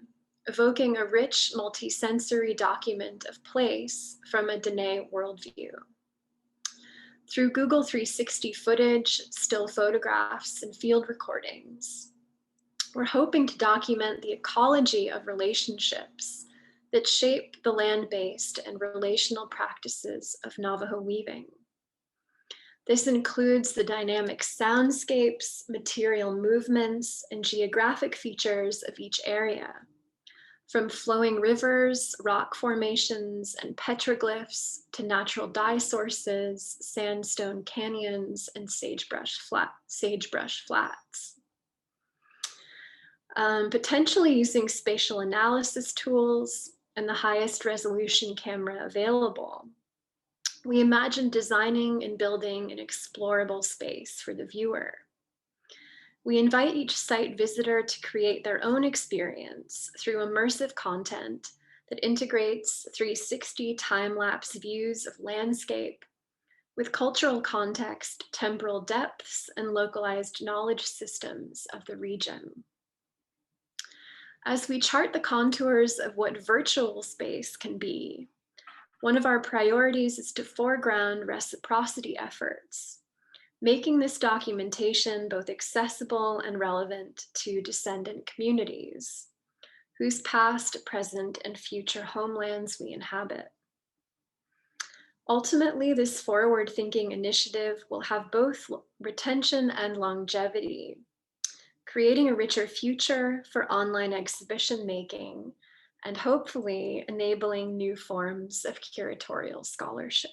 evoking a rich multisensory document of place from a Dene worldview. Through Google 360 footage, still photographs, and field recordings, we're hoping to document the ecology of relationships that shape the land-based and relational practices of Navajo weaving. This includes the dynamic soundscapes, material movements, and geographic features of each area, from flowing rivers, rock formations, and petroglyphs to natural dye sources, sandstone canyons, and sagebrush flats. Potentially using spatial analysis tools and the highest resolution camera available, we imagine designing and building an explorable space for the viewer. We invite each site visitor to create their own experience through immersive content that integrates 360 time-lapse views of landscape with cultural context, temporal depths, and localized knowledge systems of the region. As we chart the contours of what virtual space can be, one of our priorities is to foreground reciprocity efforts, making this documentation both accessible and relevant to descendant communities, whose past, present, and future homelands we inhabit. Ultimately, this forward-thinking initiative will have both retention and longevity, creating a richer future for online exhibition making, and hopefully enabling new forms of curatorial scholarship.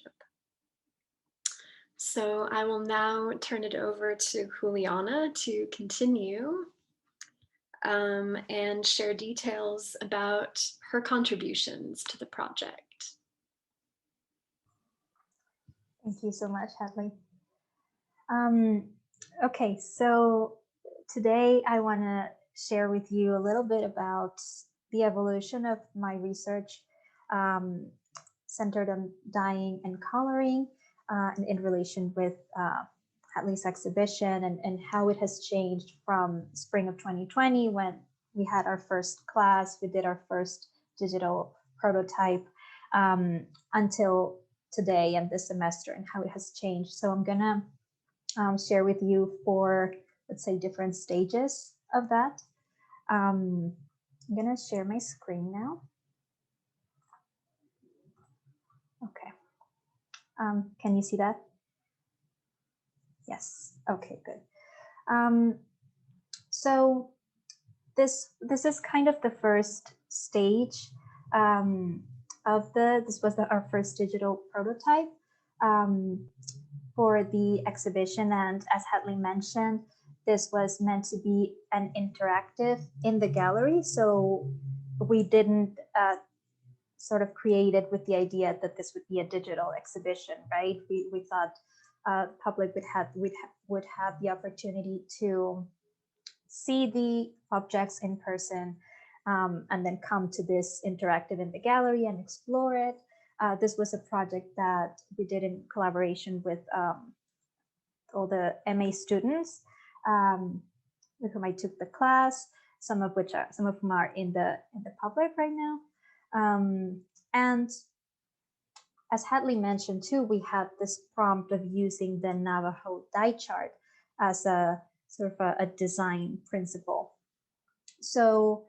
So I will now turn it over to Juliana to continue and share details about her contributions to the project. Thank you so much, Hadley. Okay, so today I want to share with you a little bit about the evolution of my research centered on dyeing and coloring in relation with Hadley's exhibition and how it has changed from spring of 2020 when we had our first class, we did our first digital prototype until today and this semester, and how it has changed. So I'm gonna share with you 4, let's say, different stages of that. I'm gonna share my screen now. Okay. Can you see that? Yes. Okay, good. So this is kind of the first stage of this was our first digital prototype for the exhibition, and as Hadley mentioned, this was meant to be an interactive in the gallery, so we didn't sort of create it with the idea that this would be a digital exhibition, right? We thought public would have the opportunity to see the objects in person and then come to this interactive in the gallery and explore it. This was a project that we did in collaboration with all the MA students with whom I took the class, some of whom are in the public right now. And as Hadley mentioned too, we had this prompt of using the Navajo die chart as a sort of a design principle. So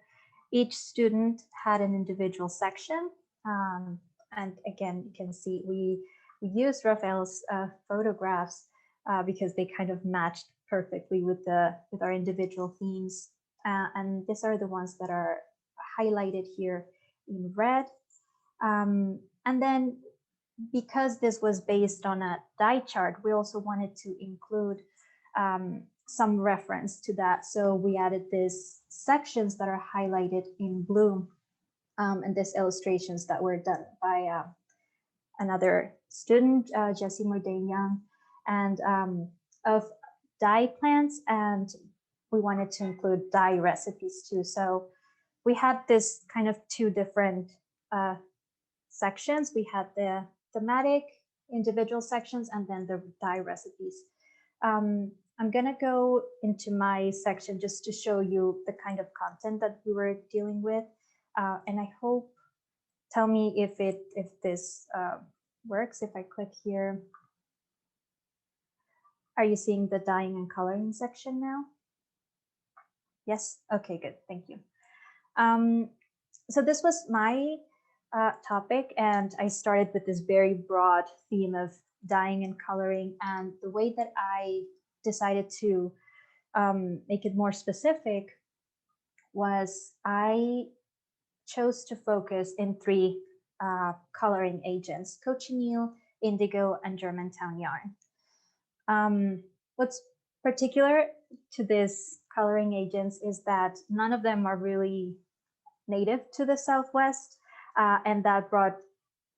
each student had an individual section. And again, you can see we used Raphael's photographs because they kind of matched perfectly with our individual themes. And these are the ones that are highlighted here in red. And then because this was based on a die chart, we also wanted to include some reference to that. So we added these sections that are highlighted in blue and these illustrations that were done by another student, Jessie Morday-Young, and of dye plants. And we wanted to include dye recipes too. So we had this kind of 2 different sections. We had the thematic individual sections and then the dye recipes. I'm gonna go into my section just to show you the kind of content that we were dealing with. And I hope, tell me if this works. If I click here, are you seeing the dyeing and coloring section now? Yes, okay, good, thank you. So this was my topic, and I started with this very broad theme of dyeing and coloring, and the way that I decided to make it more specific was I chose to focus in 3 coloring agents: cochineal, indigo, and Germantown yarn. What's particular to these coloring agents is that none of them are really native to the Southwest, and that brought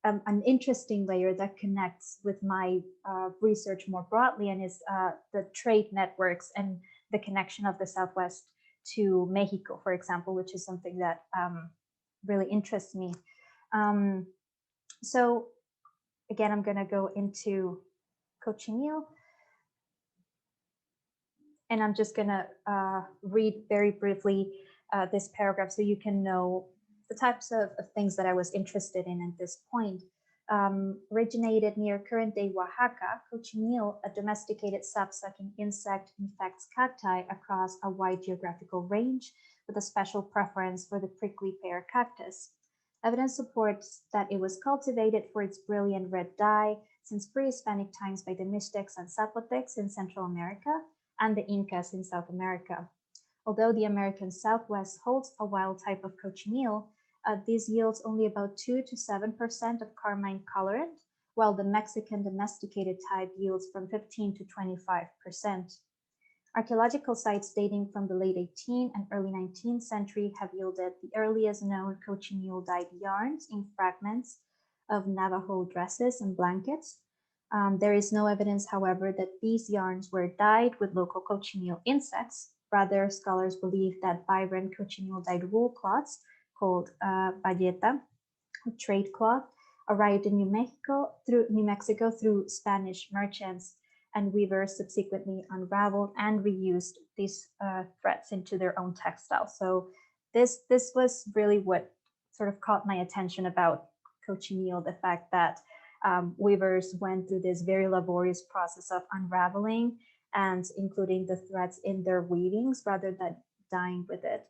an interesting layer that connects with my research more broadly, and is the trade networks and the connection of the Southwest to Mexico, for example, which is something that really interests me. So again, I'm going to go into cochineal, and I'm just going to read very briefly this paragraph so you can know the types of things that I was interested in at this point. Originated near current-day Oaxaca, cochineal, a domesticated sap-sucking insect, infects cacti across a wide geographical range with a special preference for the prickly pear cactus. Evidence supports that it was cultivated for its brilliant red dye since pre-Hispanic times by the Mixtecs and Zapotecs in Central America and the Incas in South America. Although the American Southwest holds a wild type of cochineal, this yields only about 2 to 7% of carmine colorant, while the Mexican domesticated type yields from 15 to 25%. Archaeological sites dating from the late 18th and early 19th century have yielded the earliest known cochineal dyed yarns in fragments of Navajo dresses and blankets. There is no evidence, however, that these yarns were dyed with local cochineal insects. Rather, scholars believe that vibrant cochineal dyed wool cloths called bayeta, trade cloth, arrived in New Mexico through Spanish merchants, and weavers subsequently unraveled and reused these threads into their own textiles. So this was really what sort of caught my attention about cochineal, the fact that weavers went through this very laborious process of unraveling and including the threads in their weavings rather than dyeing with it.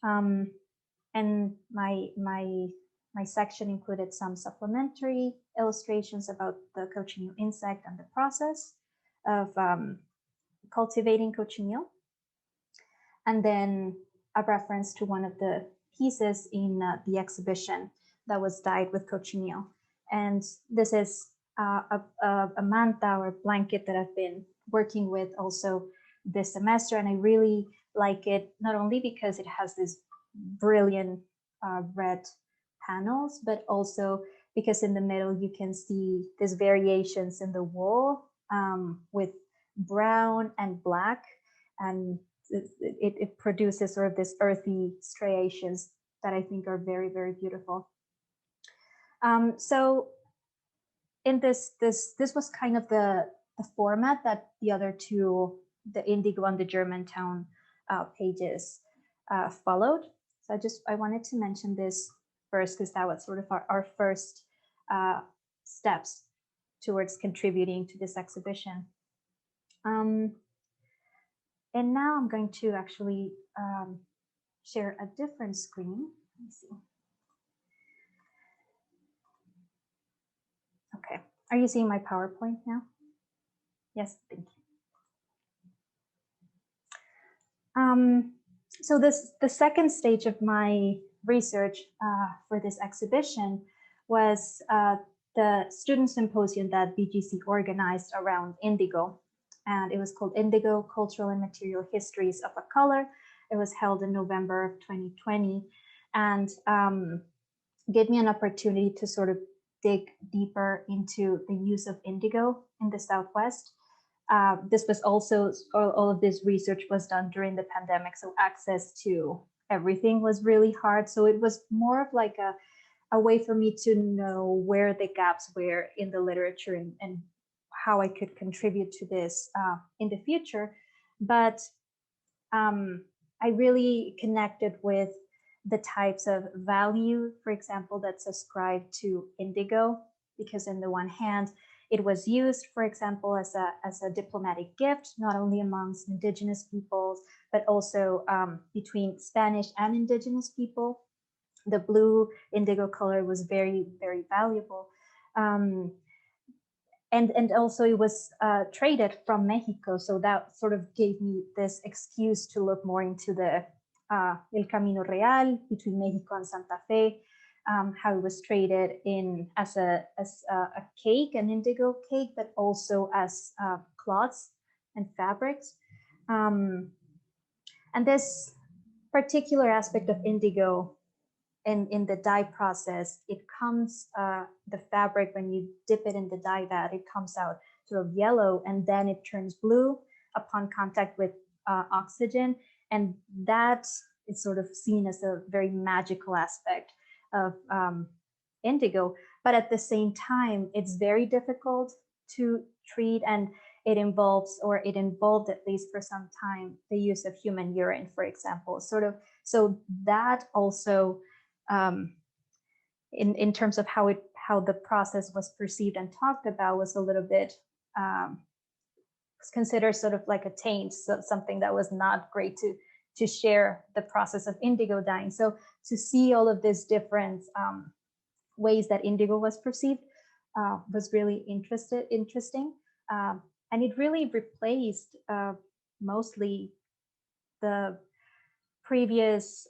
And my section included some supplementary illustrations about the cochineal insect and the process of cultivating cochineal, and then a reference to one of the pieces in the exhibition that was dyed with cochineal. And this is a manta or blanket that I've been working with also this semester, and I really like it, not only because it has this brilliant red panels, but also because in the middle you can see these variations in the wool with brown and black, and it produces sort of this earthy striations that I think are very, very beautiful. So in this was kind of the format that the other two, the Indigo and the Germantown pages followed. So I wanted to mention this first because that was sort of our first steps towards contributing to this exhibition. And now I'm going to actually share a different screen. Let me see. Okay, are you seeing my PowerPoint now? Yes, thank you. So the second stage of my research for this exhibition was the student symposium that BGC organized around indigo. And it was called Indigo, Cultural and Material Histories of a Color. It was held in November of 2020 and gave me an opportunity to sort of dig deeper into the use of indigo in the Southwest. This was also, all of this research was done during the pandemic, so access to everything was really hard. So it was more of like a way for me to know where the gaps were in the literature and how I could contribute to this in the future. But I really connected with the types of value, for example, that's ascribed to indigo, because on the one hand, it was used, for example, as a diplomatic gift, not only amongst indigenous peoples, but also between Spanish and indigenous people. The blue indigo color was very, very valuable. And also it was traded from Mexico. So that sort of gave me this excuse to look more into the El Camino Real between Mexico and Santa Fe, how it was traded in as a cake, an indigo cake, but also as cloths and fabrics. And this particular aspect of indigo in the dye process, it comes, the fabric, when you dip it in the dye vat, it comes out sort of yellow, and then it turns blue upon contact with oxygen. And that is sort of seen as a very magical aspect of indigo. But at the same time, it's very difficult to treat, and it involves, or it involved at least for some time, the use of human urine, for example. So that also, in terms of how the process was perceived and talked about, was a little bit considered sort of like a taint, so something that was not great to share the process of indigo dyeing. So to see all of these different ways that indigo was perceived was really interesting. And it really replaced mostly the previous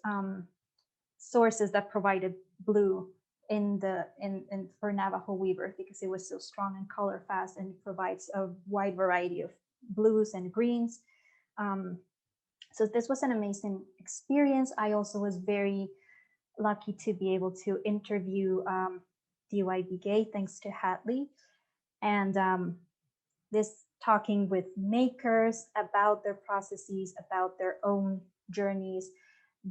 sources that provided blue for Navajo weavers, because it was so strong and color fast, and it provides a wide variety of blues and greens. So this was an amazing experience. I also was very lucky to be able to interview D.Y. Begay, thanks to Hadley. And this talking with makers about their processes, about their own journeys,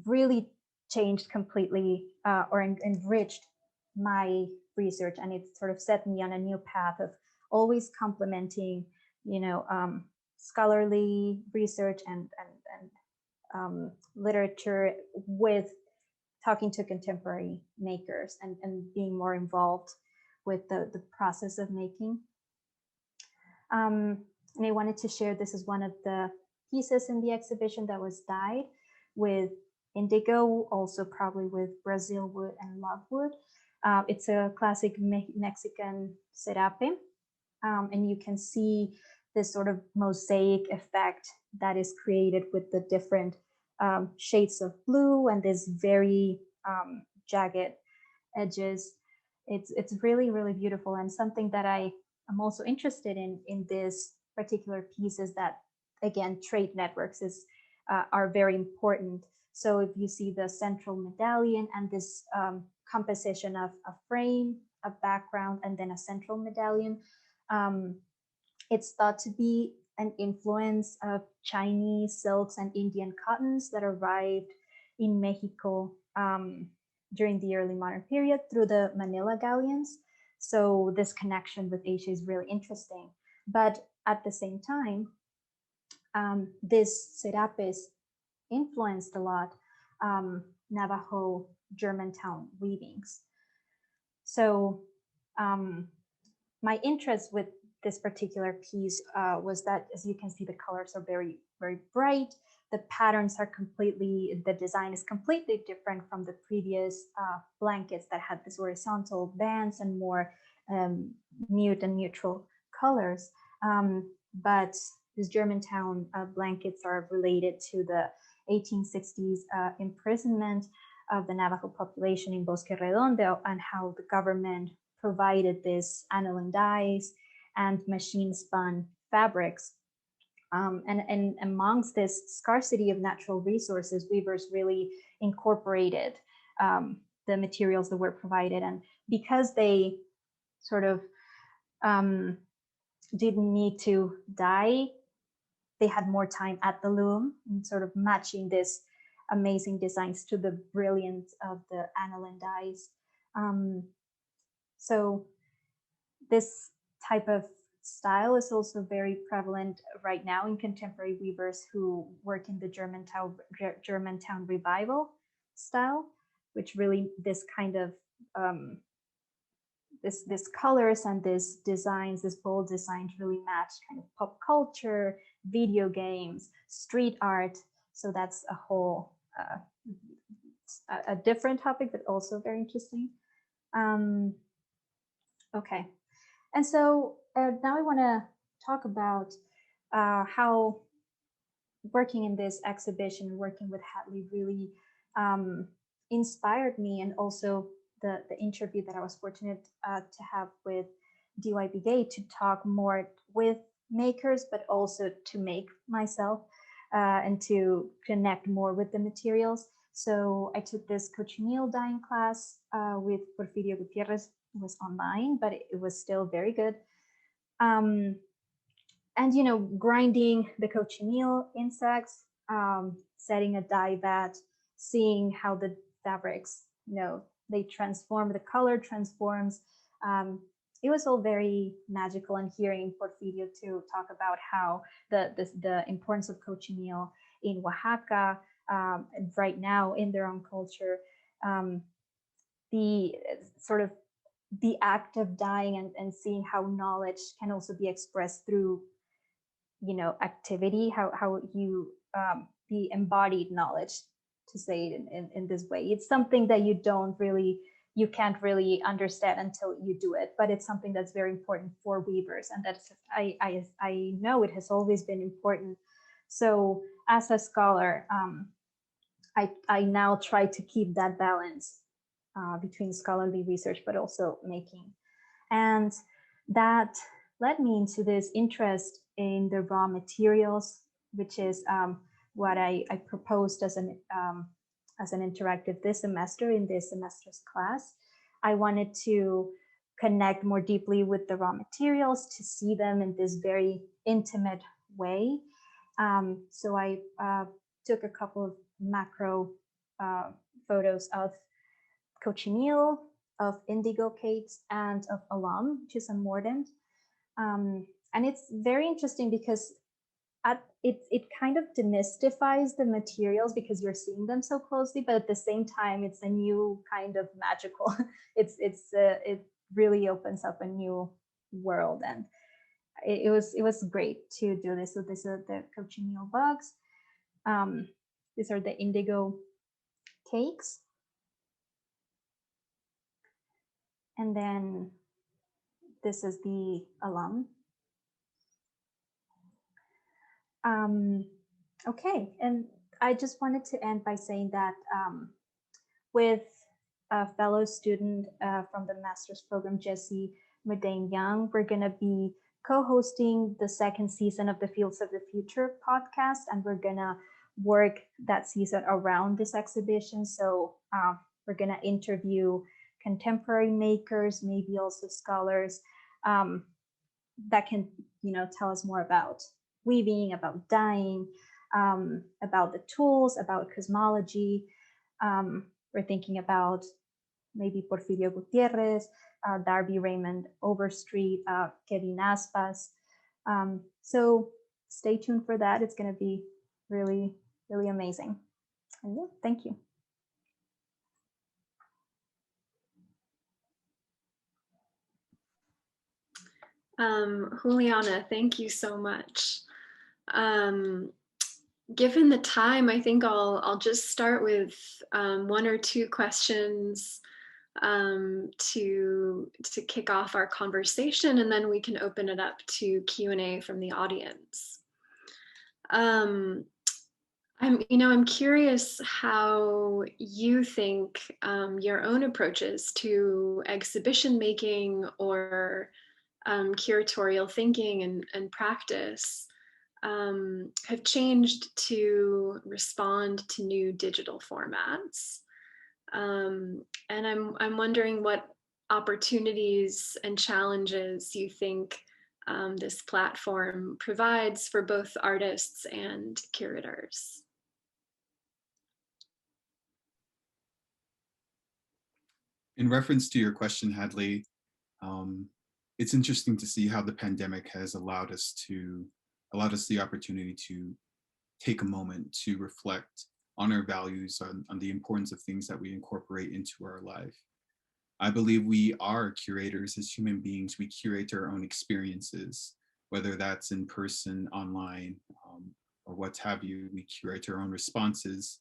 really changed completely or enriched my research. And it sort of set me on a new path of always complementing, scholarly research and literature with talking to contemporary makers and being more involved with the process of making. And I wanted to share, this is one of the pieces in the exhibition that was dyed with indigo, also probably with Brazil wood and log wood. It's a classic Mexican serape, and you can see this sort of mosaic effect that is created with the different shades of blue and this very jagged edges. It's really, really beautiful, and something that I'm also interested in this particular piece is that, again, trade networks are very important. So if you see the central medallion and this composition of a frame, a background, and then a central medallion, it's thought to be an influence of Chinese silks and Indian cottons that arrived in Mexico during the early modern period through the Manila galleons. So this connection with Asia is really interesting. But at the same time, this serapes influenced a lot Navajo Germantown weavings. So my interest with this particular piece was that, as you can see, the colors are very, very bright. The patterns are the design is completely different from the previous blankets that had this horizontal bands and more mute and neutral colors. But these Germantown blankets are related to the 1860s imprisonment of the Navajo population in Bosque Redondo, and how the government provided this aniline dyes and machine spun fabrics. And amongst this scarcity of natural resources, weavers really incorporated the materials that were provided. And because they sort of didn't need to dye, they had more time at the loom and sort of matching this amazing designs to the brilliance of the aniline dyes. So this type of style is also very prevalent right now in contemporary weavers who work in the Germantown revival style, which really this kind of this colors and this designs, this bold designs really match kind of pop culture, video games, street art. So that's a whole a different topic, but also very interesting. Okay, and so now I want to talk about how working in this exhibition, working with Hadley, really inspired me, and also the interview that I was fortunate to have with D.Y. Begay to talk more with makers, but also to make myself and to connect more with the materials. So I took this cochineal dyeing class with Porfirio Gutierrez. It was online, but it was still very good. And, you know, grinding the cochineal insects, setting a dye vat, seeing how the fabrics, you know, they transform, the color transforms. It was all very magical, and hearing Porfirio to talk about how the importance of cochineal in Oaxaca right now in their own culture, the sort of the act of dyeing and seeing how knowledge can also be expressed through, you know, activity, how you the embodied knowledge, to say it in this way. It's something that you can't really understand until you do it, but it's something that's very important for weavers, and that's I know it has always been important. So as a scholar, I now try to keep that balance between scholarly research but also making, and that led me into this interest in the raw materials, which is what I proposed as an interactive this semester in this semester's class. I wanted to connect more deeply with the raw materials, to see them in this very intimate way. So I took a couple of macro photos of cochineal, of indigo cakes, and of alum, which is a mordant. And it's very interesting because it kind of demystifies the materials because you're seeing them so closely, but at the same time, it's a new kind of magical. really opens up a new world. And it was great to do this. So these are the cochineal bugs. These are the indigo cakes. And then this is the alum. Okay, and I just wanted to end by saying that with a fellow student from the master's program, Jessie Medane-Young, we're going to be co-hosting the second season of the Fields of the Future podcast, and we're going to work that season around this exhibition. So we're going to interview contemporary makers, maybe also scholars that can, tell us more about weaving, about dyeing, about the tools, about cosmology. We're thinking about maybe Porfirio Gutierrez, Darby Raymond Overstreet, Kevin Aspas. So stay tuned for that. It's going to be really, really amazing. And yeah, thank you. Juliana, thank you so much. Given the time, I think I'll just start with one or two questions to kick off our conversation, and then we can open it up to Q&A from the audience. I'm curious how you think your own approaches to exhibition making or curatorial thinking and practice have changed to respond to new digital formats. And I'm wondering what opportunities and challenges you think this platform provides for both artists and curators. In reference to your question, Hadley, it's interesting to see how the pandemic has allowed us the opportunity to take a moment to reflect on our values, on the importance of things that we incorporate into our life. I believe we are curators as human beings. We curate our own experiences, whether that's in person, online, or what have you. We curate our own responses,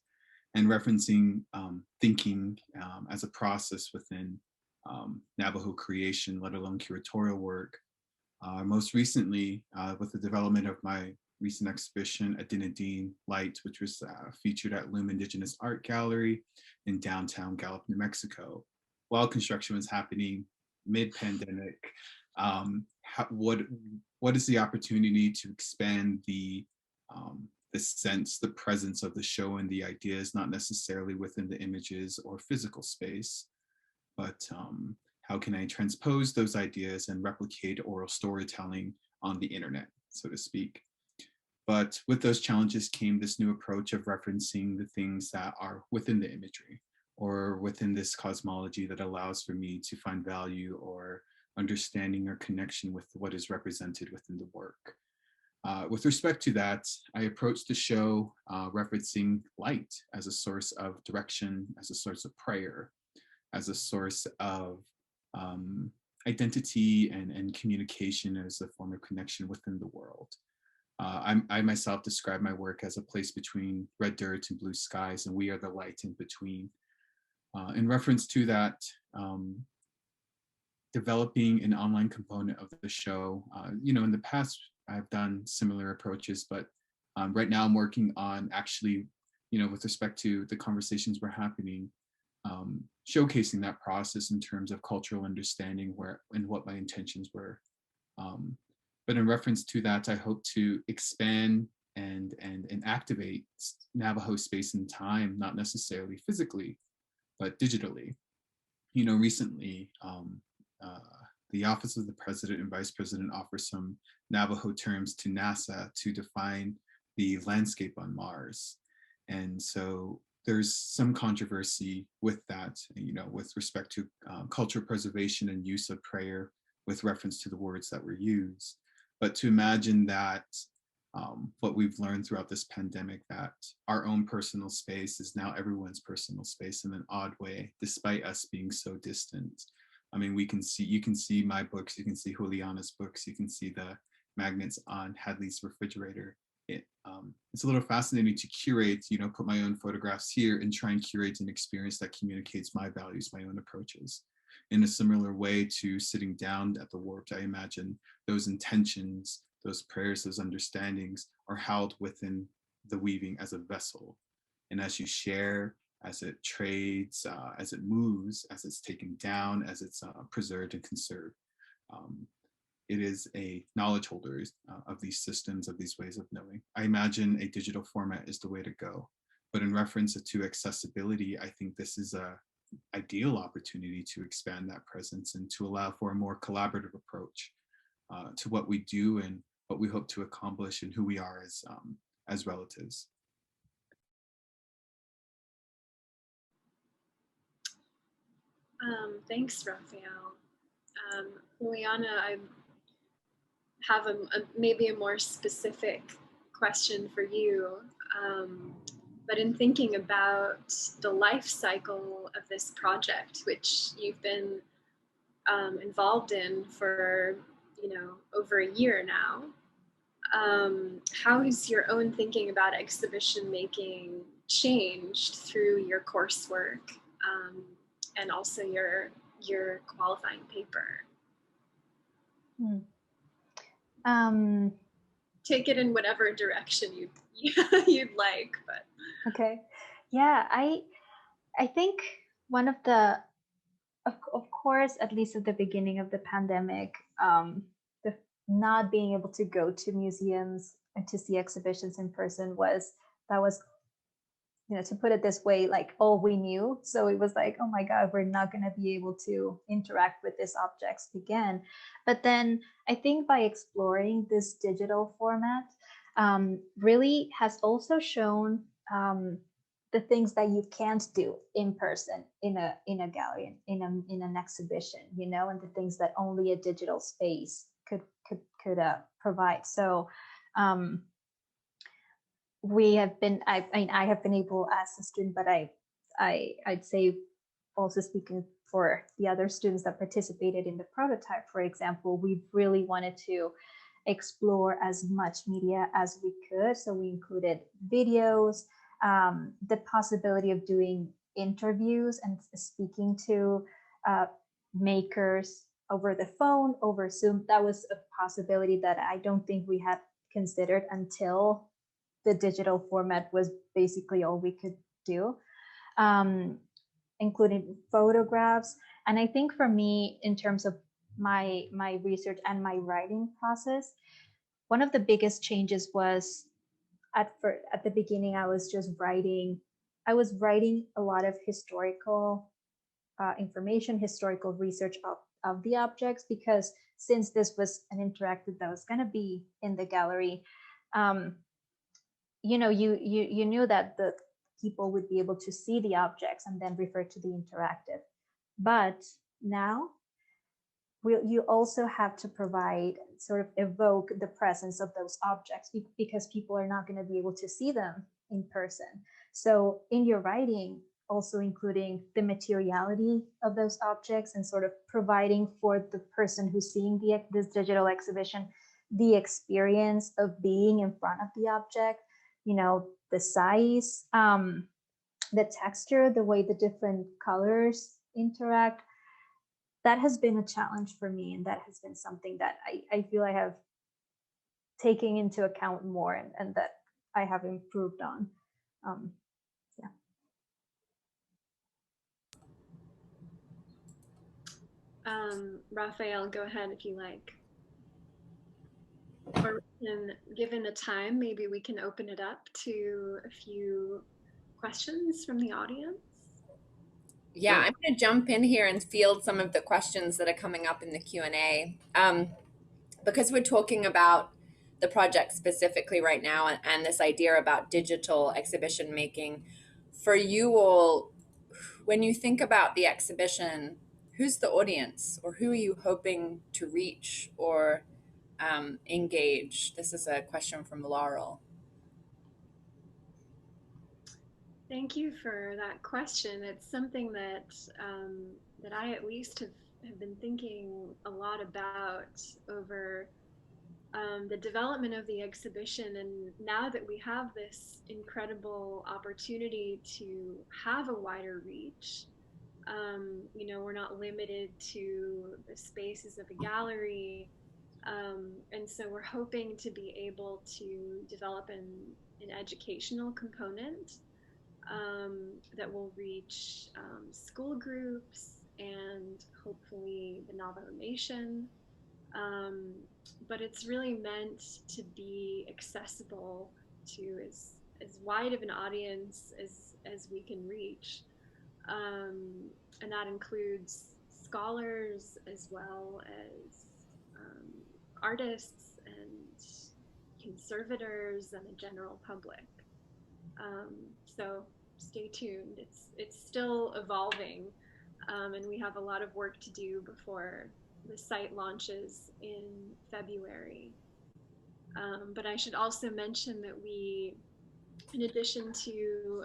and referencing thinking as a process within Navajo creation, let alone curatorial work. Most recently, with the development of my recent exhibition, Adinadine Light, which was featured at Loom Indigenous Art Gallery in downtown Gallup, New Mexico. While construction was happening mid-pandemic, what is the opportunity to expand the sense, the presence of the show and the ideas, not necessarily within the images or physical space, but how can I transpose those ideas and replicate oral storytelling on the internet, so to speak. But with those challenges came this new approach of referencing the things that are within the imagery or within this cosmology that allows for me to find value or understanding or connection with what is represented within the work. With respect to that, I approached the show referencing light as a source of direction, as a source of prayer, as a source of identity and communication as a form of connection within the world. I myself describe my work as a place between red dirt and blue skies, and we are the light in between. In reference to that, developing an online component of the show, in the past I've done similar approaches, but right now I'm working on actually, with respect to the conversations we're happening, showcasing that process in terms of cultural understanding and what my intentions were. But in reference to that, I hope to expand and activate Navajo space and time, not necessarily physically, but digitally. Recently, the Office of the President and Vice President offers some Navajo terms to NASA to define the landscape on Mars. And so there's some controversy with that, with respect to cultural preservation and use of prayer with reference to the words that were used. But to imagine that what we've learned throughout this pandemic, that our own personal space is now everyone's personal space in an odd way, despite us being so distant. I mean, you can see my books, you can see Juliana's books, you can see the magnets on Hadley's refrigerator. It's a little fascinating to curate, put my own photographs here and try and curate an experience that communicates my values, my own approaches. In a similar way to sitting down at the Warped, I imagine those intentions, those prayers, those understandings are held within the weaving as a vessel. And as you share, as it trades, as it moves, as it's taken down, as it's preserved and conserved, it is a knowledge holder of these systems, of these ways of knowing. I imagine a digital format is the way to go. But in reference to accessibility, I think this is a ideal opportunity to expand that presence and to allow for a more collaborative approach to what we do and what we hope to accomplish and who we are as relatives. Thanks, Raphael. Juliana, I have maybe a more specific question for you. But in thinking about the life cycle of this project, which you've been involved in for over a year now, how has your own thinking about exhibition making changed through your coursework and also your qualifying paper? Take it in whatever direction you'd like, but okay. Yeah, I think one of the of course, at least at the beginning of the pandemic, the not being able to go to museums and to see exhibitions in person was, to put it this way, like all we knew. So it was like, oh my God, we're not going to be able to interact with these objects again. But then I think by exploring this digital format, really has also shown the things that you can't do in person in a gallery, in an exhibition, and the things that only a digital space could provide. So we have been, I have been able as a student, but I'd say also speaking for the other students that participated in the prototype, for example, we really wanted to explore as much media as we could. So we included videos, the possibility of doing interviews and speaking to makers over the phone, over Zoom. That was a possibility that I don't think we had considered until the digital format was basically all we could do, including photographs. And I think for me, in terms of my research and my writing process, one of the biggest changes was at the beginning, I was writing a lot of historical information, historical research of the objects, because since this was an interactive that was going to be in the gallery, you knew that the people would be able to see the objects and then refer to the interactive. But now you also have to provide, sort of evoke the presence of those objects, because people are not going to be able to see them in person. So in your writing, also including the materiality of those objects and sort of providing for the person who's seeing this digital exhibition the experience of being in front of the object, the size, the texture, the way the different colors interact. That has been a challenge for me, and that has been something that I feel I have taken into account more, and that I have improved on. Raphael, go ahead if you like. Or given the time, maybe we can open it up to a few questions from the audience. Yeah, I'm going to jump in here and field some of the questions that are coming up in the Q&A. Because we're talking about the project specifically right now, and this idea about digital exhibition making, for you all, when you think about the exhibition, who's the audience, or who are you hoping to reach or engage? This is a question from Laurel. Thank you for that question. It's something that that I at least have have been thinking a lot about over the development of the exhibition. And now that we have this incredible opportunity to have a wider reach, you know, we're not limited to the spaces of a gallery. And so we're hoping to be able to develop an educational component that will reach school groups and hopefully the Navajo Nation. But it's really meant to be accessible to as wide of an audience as we can reach. And that includes scholars as well as artists and conservators and the general public. So stay tuned. It's still evolving, and we have a lot of work to do before the site launches in February. But I should also mention that we, in addition to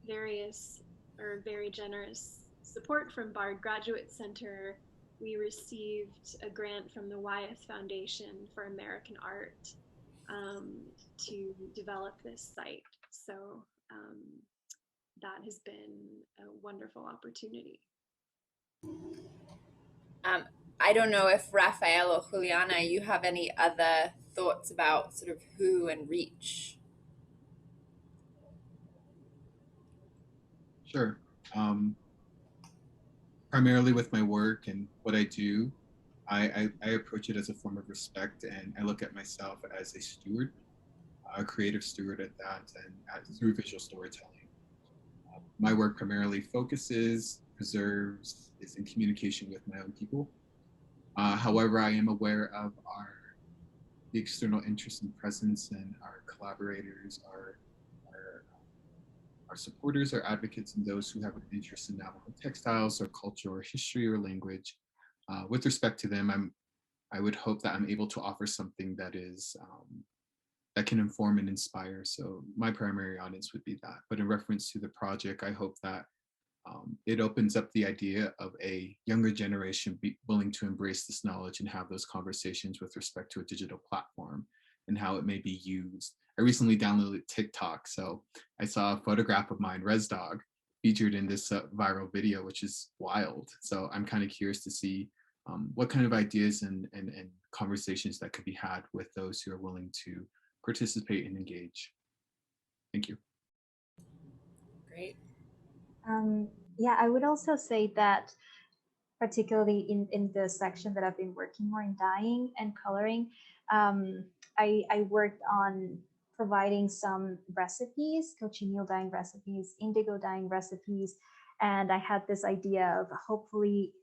various or very generous support from Bard Graduate Center, we received a grant from the Wyeth Foundation for American Art to develop this site. So that has been a wonderful opportunity. I don't know if Raphael or Juliana, you have any other thoughts about sort of who and reach? Sure. Primarily with my work and what I do, I approach it as a form of respect, and I look at myself as a steward, a creative steward at that, and through visual storytelling. My work primarily focuses, preserves, is in communication with my own people. However, I am aware of the external interest and presence, and our collaborators, our supporters, our advocates, and those who have an interest in Navajo textiles or culture or history or language. With respect to them, I would hope that I'm able to offer something that is that can inform and inspire. So my primary audience would be that. But in reference to the project, I hope that it opens up the idea of a younger generation be willing to embrace this knowledge and have those conversations with respect to a digital platform and how it may be used. I recently downloaded TikTok, so I saw a photograph of mine, Res Dog, featured in this viral video, which is wild. So I'm kind of curious to see what kind of ideas and conversations that could be had with those who are willing to participate and engage. Thank you. Great. Yeah, I would also say that particularly in the section that I've been working more in dyeing and coloring, I worked on providing some recipes, cochineal dyeing recipes, indigo dyeing recipes, and I had this idea of hopefully,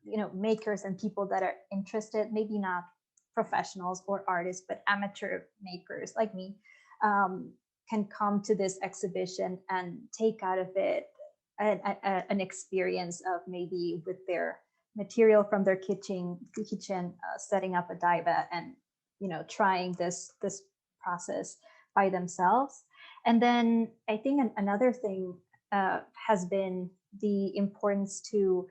you know, makers and people that are interested, maybe not professionals or artists, but amateur makers like me, can come to this exhibition and take out of it an experience of maybe with their material from their kitchen, setting up a dye vat and, you know, trying this process by themselves. And then I think another thing has been the importance to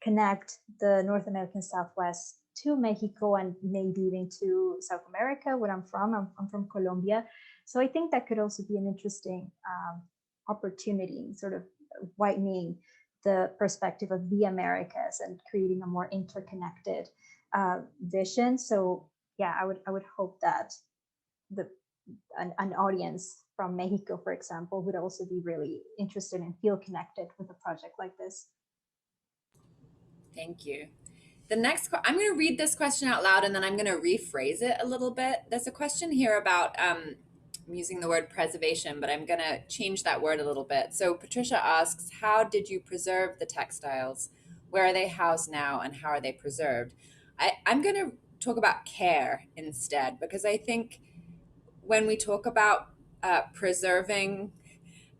connect the North American Southwest to Mexico and maybe even to South America, where I'm from. I'm from Colombia. So I think that could also be an interesting opportunity, sort of widening the perspective of the Americas and creating a more interconnected vision. So yeah, I would hope that an audience from Mexico, for example, would also be really interested and feel connected with a project like this. Thank you. The next, I'm going to read this question out loud and then I'm going to rephrase it a little bit. There's a question here about, I'm using the word preservation, but I'm going to change that word a little bit. So Patricia asks, how did you preserve the textiles? Where are they housed now and how are they preserved? I'm going to talk about care instead, because I think when we talk about preserving,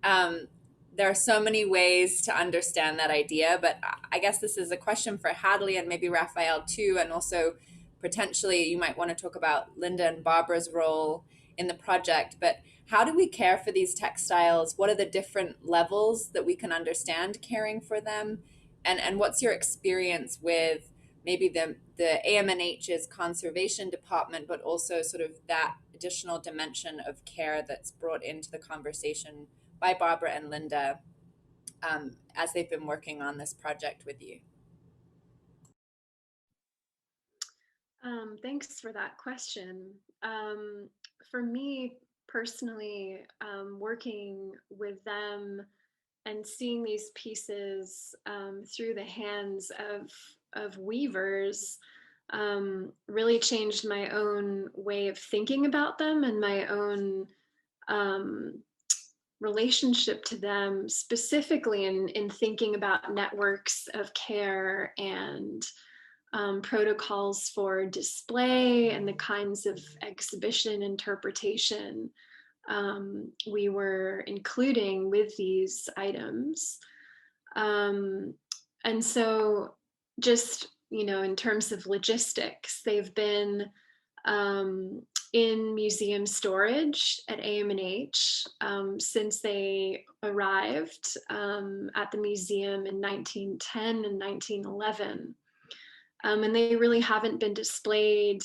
there are so many ways to understand that idea, but I guess this is a question for Hadley and maybe Raphael too, and also potentially you might want to talk about Linda and Barbara's role in the project, but how do we care for these textiles? What are the different levels that we can understand caring for them? And what's your experience with maybe the AMNH's conservation department, but also sort of that additional dimension of care that's brought into the conversation by Barbara and Linda as they've been working on this project with you? Thanks for that question. For me personally, working with them and seeing these pieces through the hands of weavers really changed my own way of thinking about them and my own relationship to them, specifically in thinking about networks of care and protocols for display and the kinds of exhibition interpretation we were including with these items. And so just, in terms of logistics, they've been in museum storage at AMNH since they arrived at the museum in 1910 and 1911. And they really haven't been displayed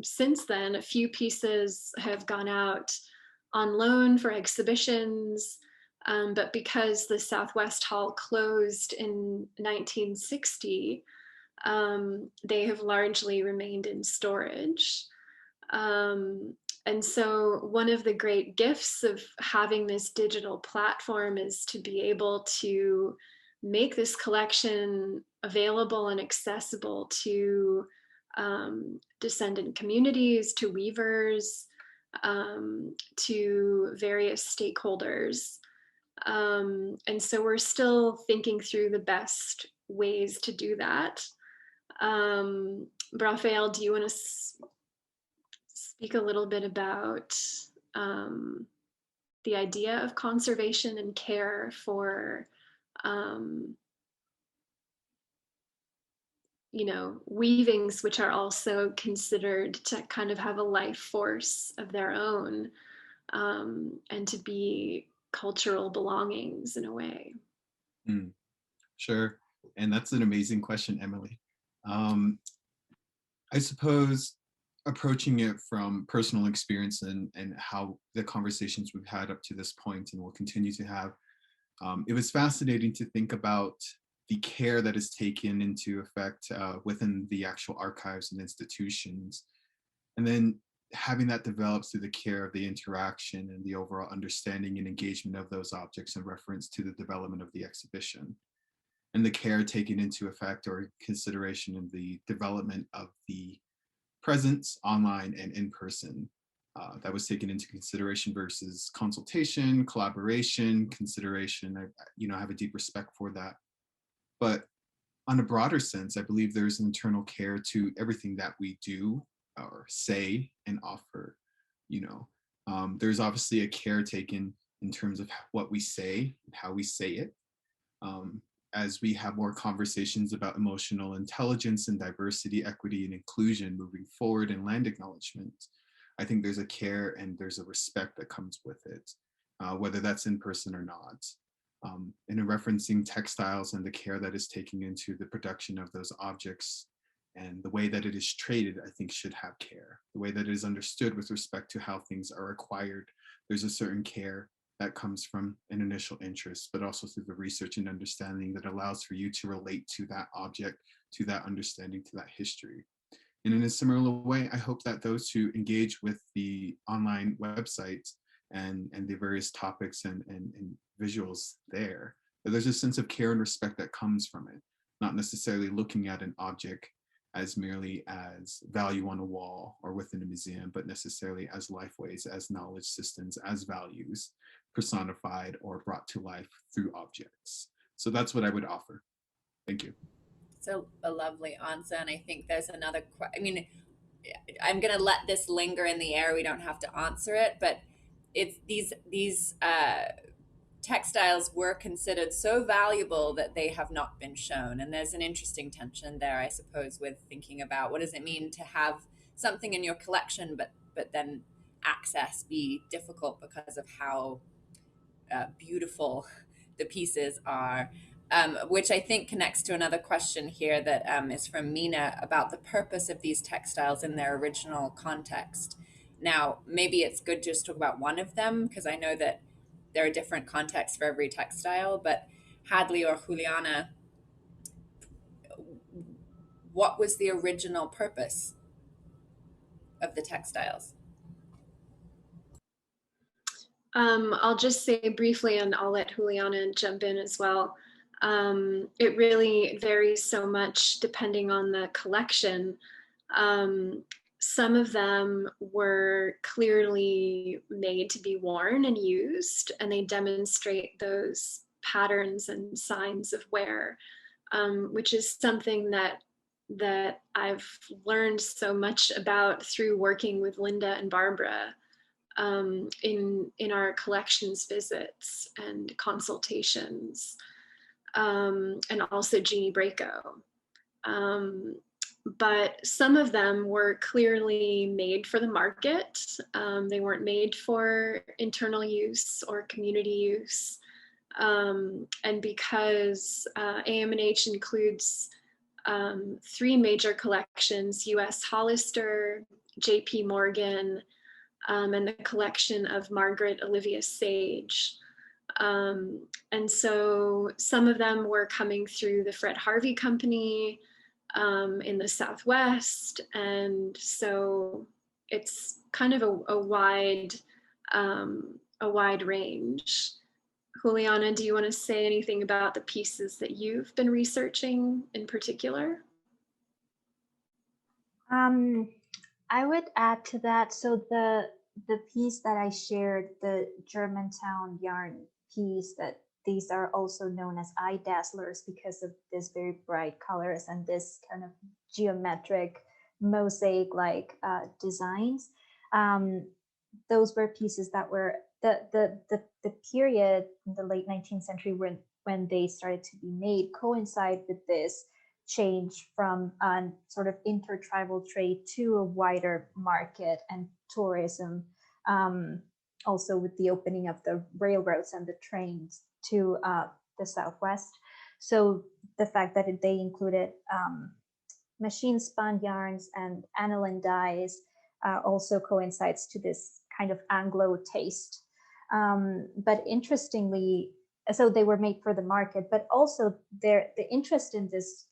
since then. A few pieces have gone out on loan for exhibitions, but because the Southwest Hall closed in 1960, they have largely remained in storage. And so one of the great gifts of having this digital platform is to be able to make this collection available and accessible to descendant communities, to weavers, to various stakeholders. And so we're still thinking through the best ways to do that. Rapheal, do you want to speak a little bit about the idea of conservation and care for weavings, which are also considered to kind of have a life force of their own, and to be cultural belongings in a way? Sure. And that's an amazing question, Emily. I suppose approaching it from personal experience and how the conversations we've had up to this point and will continue to have, it was fascinating to think about the care that is taken into effect within the actual archives and institutions. And then having that develop through the care of the interaction and the overall understanding and engagement of those objects in reference to the development of the exhibition. And the care taken into effect or consideration in the development of the presence online and in person that was taken into consideration versus consultation, collaboration, consideration. I have a deep respect for that. But on a broader sense, I believe there's an internal care to everything that we do or say and offer. There's obviously a care taken in terms of what we say and how we say it. As we have more conversations about emotional intelligence and diversity, equity, and inclusion moving forward in land acknowledgement, I think there's a care and there's a respect that comes with it, whether that's in person or not. And in referencing textiles and the care that is taken into the production of those objects and the way that it is traded, I think should have care. The way that it is understood with respect to how things are acquired, there's a certain care that comes from an initial interest, but also through the research and understanding that allows for you to relate to that object, to that understanding, to that history. And in a similar way, I hope that those who engage with the online websites and the various topics and visuals there, that there's a sense of care and respect that comes from it, not necessarily looking at an object as merely as value on a wall or within a museum, but necessarily as lifeways, as knowledge systems, as values personified or brought to life through objects. So that's what I would offer. Thank you. So a lovely answer. And I think there's another, I'm going to let this linger in the air. We don't have to answer it, but it's these textiles were considered so valuable that they have not been shown. And there's an interesting tension there, I suppose, with thinking about what does it mean to have something in your collection, but then access be difficult because of how beautiful the pieces are. which I think connects to another question here that is from Mina about the purpose of these textiles in their original context. Now, maybe it's good just to talk about one of them, because I know that there are different contexts for every textile, but Hadley or Juliana, what was the original purpose of the textiles? I'll just say briefly, and I'll let Juliana jump in as well. It really varies so much depending on the collection. Some of them were clearly made to be worn and used, and they demonstrate those patterns and signs of wear, which is something that I've learned so much about through working with Linda and Barbara in our collections visits and consultations, and also Jeannie Braco. But some of them were clearly made for the market. They weren't made for internal use or community use. And because AMNH includes 3 major collections, US Hollister, JP Morgan, and the collection of Margaret Olivia Sage. And so some of them were coming through the Fred Harvey Company in the Southwest. And so it's kind of a wide range. Juliana, do you want to say anything about the pieces that you've been researching in particular? I would add to that. So the piece that I shared, the Germantown yarn piece, that these are also known as eye dazzlers because of this very bright colors and this kind of geometric mosaic-like designs. Those were pieces that were the period in the late 19th century when they started to be made coincide with this change from a sort of intertribal trade to a wider market and tourism, also with the opening of the railroads and the trains to the Southwest. So the fact that they included machine spun yarns and aniline dyes also coincides to this kind of Anglo taste. But interestingly, so they were made for the market, but also the interest in this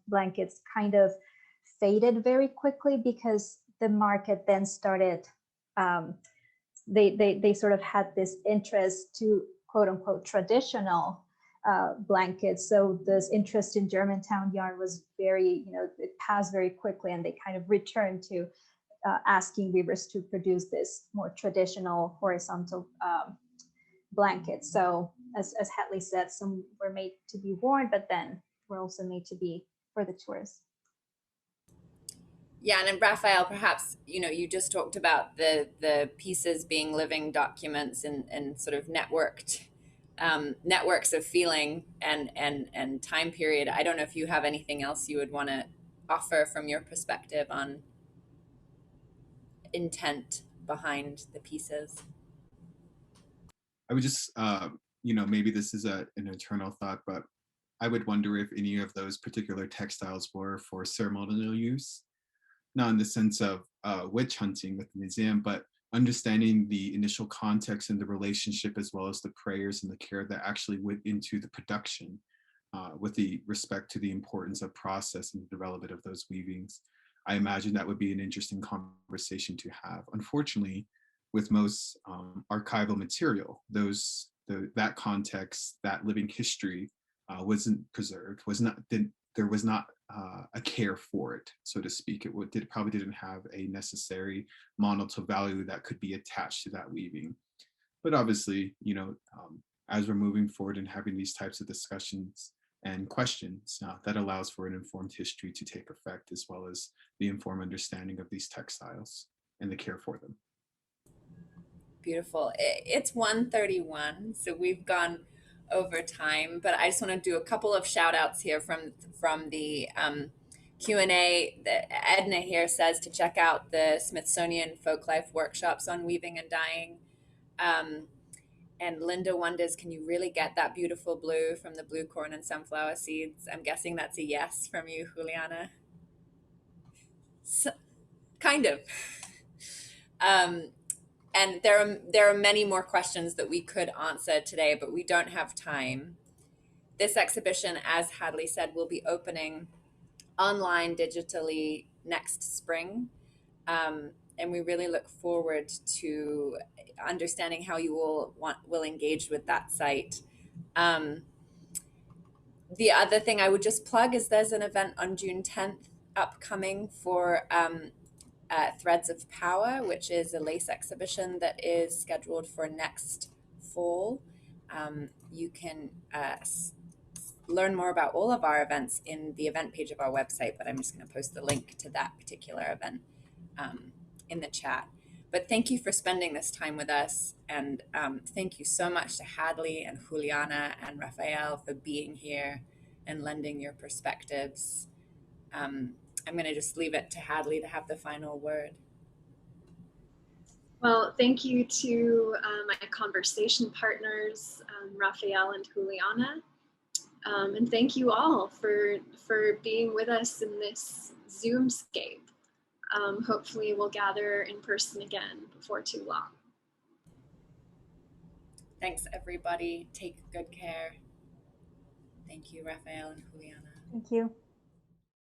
blankets kind of faded very quickly because the market then started, they sort of had this interest to quote unquote traditional blankets. So this interest in Germantown yarn was very, it passed very quickly, and they kind of returned to asking weavers to produce this more traditional horizontal blankets. So as Hadley said, some were made to be worn, but then were also made to be for the tourists. Yeah, and Raphael, perhaps, you just talked about the pieces being living documents and sort of networked networks of feeling and time period. I don't know if you have anything else you would want to offer from your perspective on intent behind the pieces. I would just, maybe this is an internal thought, but I would wonder if any of those particular textiles were for ceremonial use, not in the sense of witch hunting with the museum, but understanding the initial context and the relationship, as well as the prayers and the care that actually went into the production with the respect to the importance of process and the development of those weavings. I imagine that would be an interesting conversation to have. Unfortunately, with most archival material, that context, that living history wasn't preserved, there was not a care for it, so to speak. It probably didn't have a necessary monetary value that could be attached to that weaving. But obviously, as we're moving forward and having these types of discussions and questions, that allows for an informed history to take effect, as well as the informed understanding of these textiles and the care for them. Beautiful. It's 1:31, so we've gone over time, but I just want to do a couple of shout outs here from the Q&A. Edna here says to check out the Smithsonian Folklife workshops on weaving and dyeing. And Linda wonders, can you really get that beautiful blue from the blue corn and sunflower seeds? I'm guessing that's a yes from you, Juliana. So, kind of. And there are many more questions that we could answer today, but we don't have time. This exhibition, as Hadley said, will be opening online digitally next spring. And we really look forward to understanding how you will engage with that site. The other thing I would just plug is there's an event on June 10th upcoming for Threads of Power, which is a lace exhibition that is scheduled for next fall. You can learn more about all of our events in the event page of our website, but I'm just going to post the link to that particular event in the chat. But thank you for spending this time with us. And thank you so much to Hadley and Juliana and Raphael for being here and lending your perspectives. I'm going to just leave it to Hadley to have the final word. Well, thank you to my conversation partners, Raphael and Juliana. And thank you all for being with us in this Zoomscape. Hopefully we'll gather in person again before too long. Thanks, everybody. Take good care. Thank you, Raphael and Juliana. Thank you.